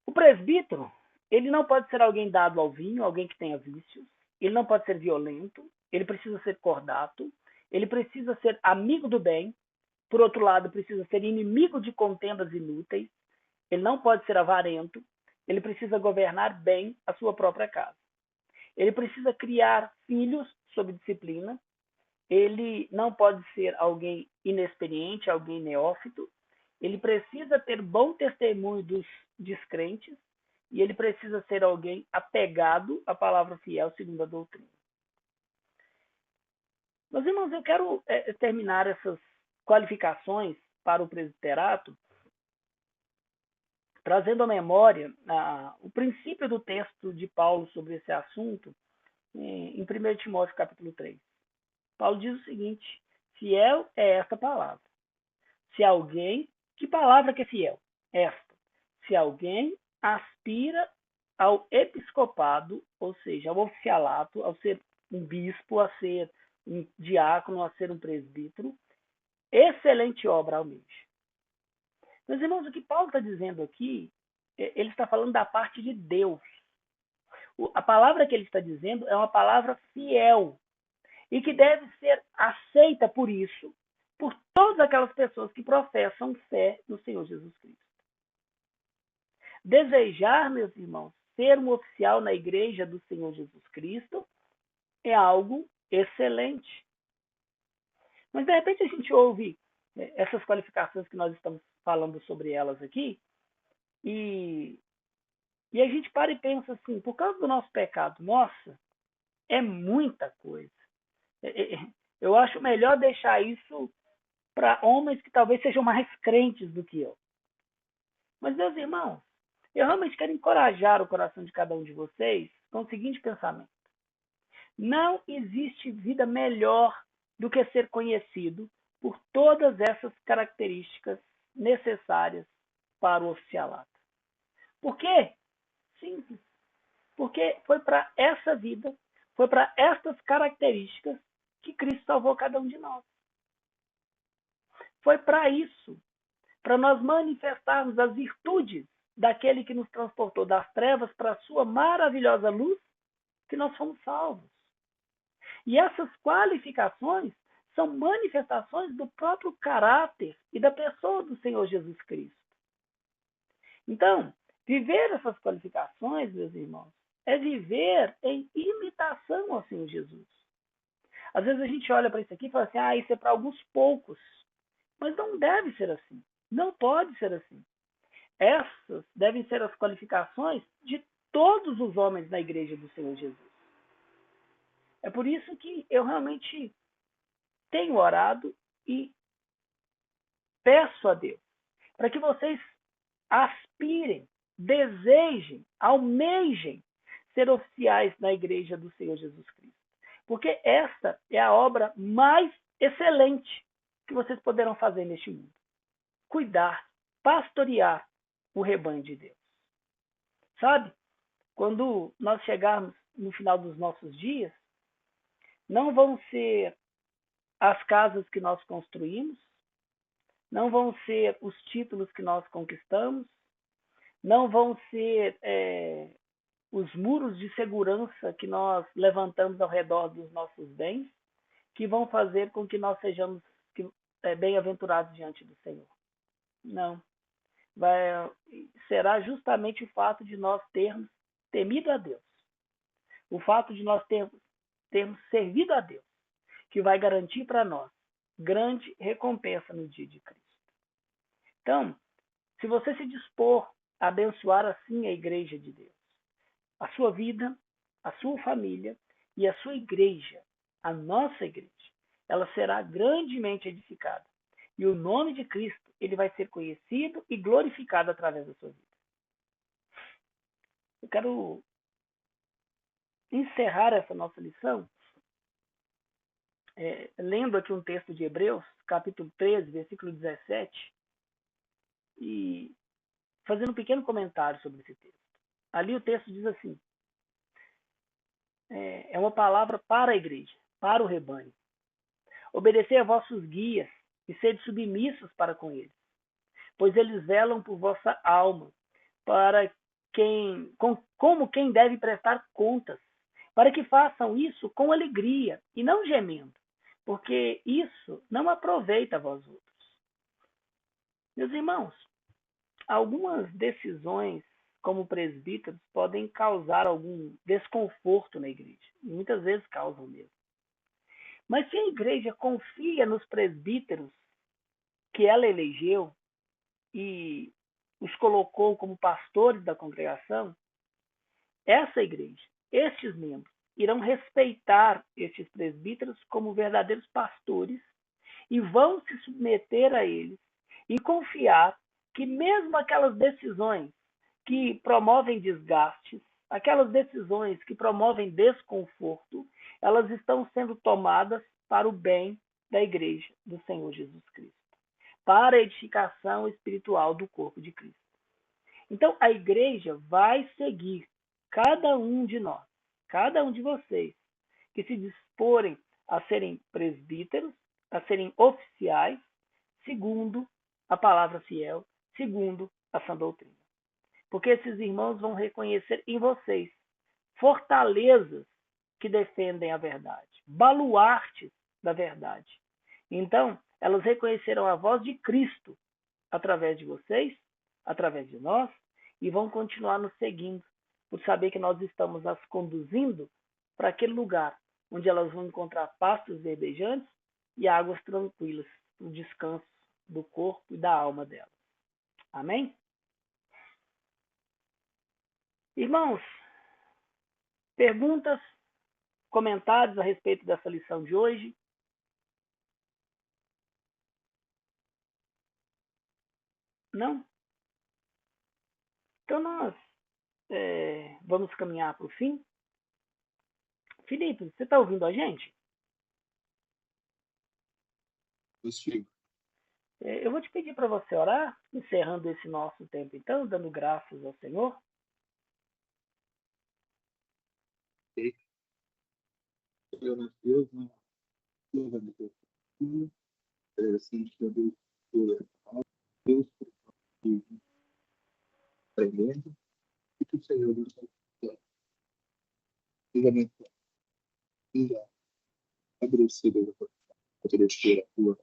o presbítero, ele não pode ser alguém dado ao vinho, alguém que tenha vícios, ele não pode ser violento, ele precisa ser cordato, ele precisa ser amigo do bem, por outro lado, precisa ser inimigo de contendas inúteis, ele não pode ser avarento, ele precisa governar bem a sua própria casa. Ele precisa criar filhos sob disciplina, ele não pode ser alguém inexperiente, alguém neófito, ele precisa ter bom testemunho dos descrentes e ele precisa ser alguém apegado à palavra fiel segundo a doutrina. Meus irmãos, eu quero terminar essas qualificações para o presbiterato trazendo à memória o princípio do texto de Paulo sobre esse assunto em 1 Timóteo capítulo 3. Paulo diz o seguinte: fiel é esta palavra. Se alguém, que palavra que é fiel? Esta. Se alguém aspira ao episcopado, ou seja, ao oficialato, ao ser um bispo, a ser um diácono, a ser um presbítero, excelente obra almeja. Meus irmãos, o que Paulo está dizendo aqui, ele está falando da parte de Deus. A palavra que ele está dizendo é uma palavra fiel e que deve ser aceita por isso, por todas aquelas pessoas que professam fé no Senhor Jesus Cristo. Desejar, meus irmãos, ser um oficial na igreja do Senhor Jesus Cristo é algo excelente. Mas, de repente, a gente ouve essas qualificações que nós estamos falando sobre elas aqui e a gente para e pensa assim, por causa do nosso pecado, nossa, é muita coisa. Eu acho melhor deixar isso para homens que talvez sejam mais crentes do que eu. Mas, meus irmãos, eu realmente quero encorajar o coração de cada um de vocês com o seguinte pensamento: não existe vida melhor do que ser conhecido por todas essas características necessárias para o oficialato. Por quê? Simples. Porque foi para essa vida, foi para estas características que Cristo salvou cada um de nós. Foi para isso, para nós manifestarmos as virtudes daquele que nos transportou das trevas para a sua maravilhosa luz, que nós fomos salvos. E essas qualificações são manifestações do próprio caráter e da pessoa do Senhor Jesus Cristo. Então, viver essas qualificações, meus irmãos, é viver em imitação ao Senhor Jesus. Às vezes a gente olha para isso aqui e fala assim, isso é para alguns poucos. Mas não deve ser assim. Não pode ser assim. Essas devem ser as qualificações de todos os homens na igreja do Senhor Jesus. É por isso que eu realmente tenho orado e peço a Deus para que vocês aspirem, desejem, almejem ser oficiais na igreja do Senhor Jesus Cristo. Porque esta é a obra mais excelente que vocês poderão fazer neste mundo. Cuidar, pastorear o rebanho de Deus. Sabe? Quando nós chegarmos no final dos nossos dias, não vão ser as casas que nós construímos, não vão ser os títulos que nós conquistamos, não vão ser os muros de segurança que nós levantamos ao redor dos nossos bens, que vão fazer com que nós sejamos bem-aventurados diante do Senhor. Não. Será justamente o fato de nós termos temido a Deus, o fato de nós termos servido a Deus, que vai garantir para nós grande recompensa no dia de Cristo. Então, se você se dispor a abençoar assim a igreja de Deus, a sua vida, a sua família e a sua igreja, a nossa igreja, ela será grandemente edificada. E o nome de Cristo, ele vai ser conhecido e glorificado através da sua vida. Eu quero encerrar essa nossa lição lendo aqui um texto de Hebreus, capítulo 13, versículo 17, e fazendo um pequeno comentário sobre esse texto. Ali o texto diz assim, é uma palavra para a igreja, para o rebanho. Obedecei a vossos guias e sede submissos para com eles, pois eles velam por vossa alma, para como quem deve prestar contas, para que façam isso com alegria e não gemendo, porque isso não aproveita a vós outros. Meus irmãos, algumas decisões como presbíteros podem causar algum desconforto na igreja, e muitas vezes causam mesmo. Mas se a igreja confia nos presbíteros que ela elegeu e os colocou como pastores da congregação, essa igreja, estes membros, irão respeitar estes presbíteros como verdadeiros pastores e vão se submeter a eles e confiar que mesmo aquelas decisões que promovem desgastes, aquelas decisões que promovem desconforto, elas estão sendo tomadas para o bem da igreja do Senhor Jesus Cristo, para a edificação espiritual do corpo de Cristo. Então, a igreja vai seguir cada um de nós, cada um de vocês, que se disporem a serem presbíteros, a serem oficiais, segundo a palavra fiel, segundo a sã doutrina. Porque esses irmãos vão reconhecer em vocês fortalezas que defendem a verdade, baluartes da verdade. Então, elas reconhecerão a voz de Cristo através de vocês, através de nós, e vão continuar nos seguindo, por saber que nós estamos as conduzindo para aquele lugar onde elas vão encontrar pastos verdejantes e águas tranquilas, para o descanso do corpo e da alma delas. Amém? Irmãos, perguntas, comentários a respeito dessa lição de hoje? Não? Então nós vamos caminhar para o fim. Felipe, você está ouvindo a gente? Consigo. Eu vou te pedir para você orar, encerrando esse nosso tempo, então, dando graças ao Senhor. Senhor nosso Deus, né? Louva a Deus. Assim, que eu Deus por Deus por tremendo e que o Senhor Deus seja abençoado. Seja agradecido a oferecer a tua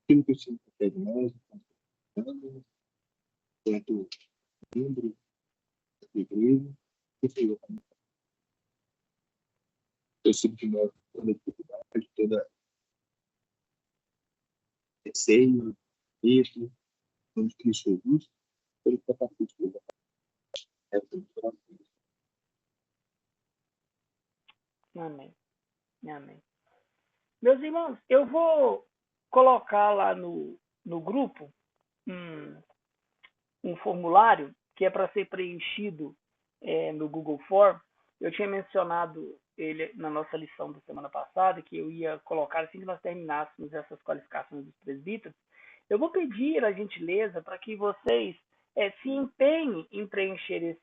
aquilo que o Senhor quer de nós, quanto membro da igreja, que o Senhor eu sinto de nós toda dificuldade, toda receio, isso, vamos Cristo Jesus, pelo capacete da Amém. Amém. Meus irmãos, eu vou colocar lá no grupo um, um formulário que é para ser preenchido no Google Form. Eu tinha mencionado ele na nossa lição da semana passada, que eu ia colocar assim que nós terminássemos essas qualificações dos presbíteros. Eu vou pedir a gentileza para que vocês se empenhem em preencher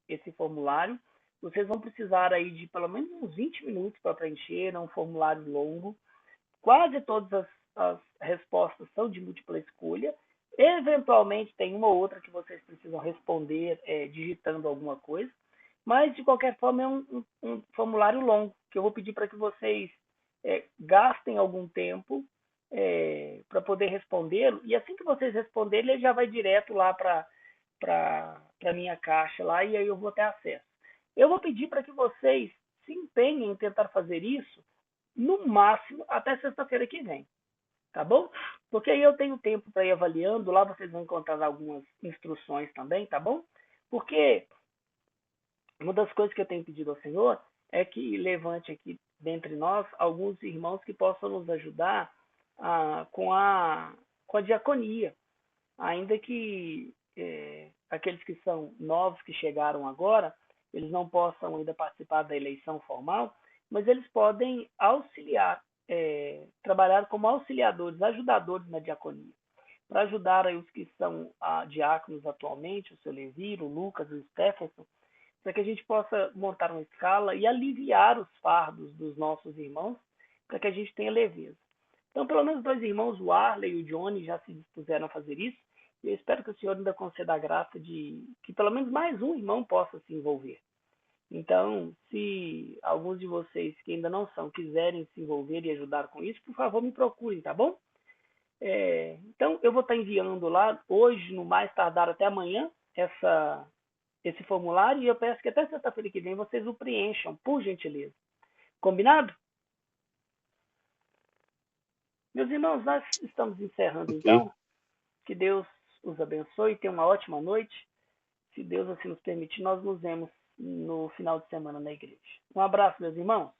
esse formulário. Vocês vão precisar aí de pelo menos uns 20 minutos para preencher, é um formulário longo. Quase todas as respostas são de múltipla escolha. Eventualmente tem uma ou outra que vocês precisam responder digitando alguma coisa. Mas, de qualquer forma, é um formulário longo, que eu vou pedir para que vocês gastem algum tempo para poder respondê-lo. E assim que vocês responderem, ele já vai direto lá para a minha caixa lá, e aí eu vou ter acesso. Eu vou pedir para que vocês se empenhem em tentar fazer isso no máximo até sexta-feira que vem, tá bom? Porque aí eu tenho tempo para ir avaliando, lá vocês vão encontrar algumas instruções também, tá bom? Porque uma das coisas que eu tenho pedido ao Senhor é que levante aqui dentre nós alguns irmãos que possam nos ajudar com a diaconia, ainda que aqueles que são novos, que chegaram agora, eles não possam ainda participar da eleição formal, mas eles podem auxiliar, trabalhar como auxiliadores, ajudadores na diaconia, para ajudar aí os que são diáconos atualmente, o seu Leviro, o Lucas, o Stephenson, para que a gente possa montar uma escala e aliviar os fardos dos nossos irmãos, para que a gente tenha leveza. Então, pelo menos dois irmãos, o Arley e o Johnny, já se dispuseram a fazer isso, e eu espero que o Senhor ainda conceda a graça de que pelo menos mais um irmão possa se envolver. Então, se alguns de vocês que ainda não são quiserem se envolver e ajudar com isso, por favor, me procurem, tá bom? Então, eu vou estar enviando lá hoje, no mais tardar até amanhã, esse formulário, e eu peço que até sexta-feira que vem vocês o preencham, por gentileza. Combinado? Meus irmãos, nós estamos encerrando Ok. então. Que Deus os abençoe, tenha uma ótima noite. Se Deus assim nos permitir, nós nos vemos no final de semana na igreja. Um abraço, meus irmãos.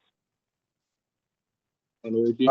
Boa noite.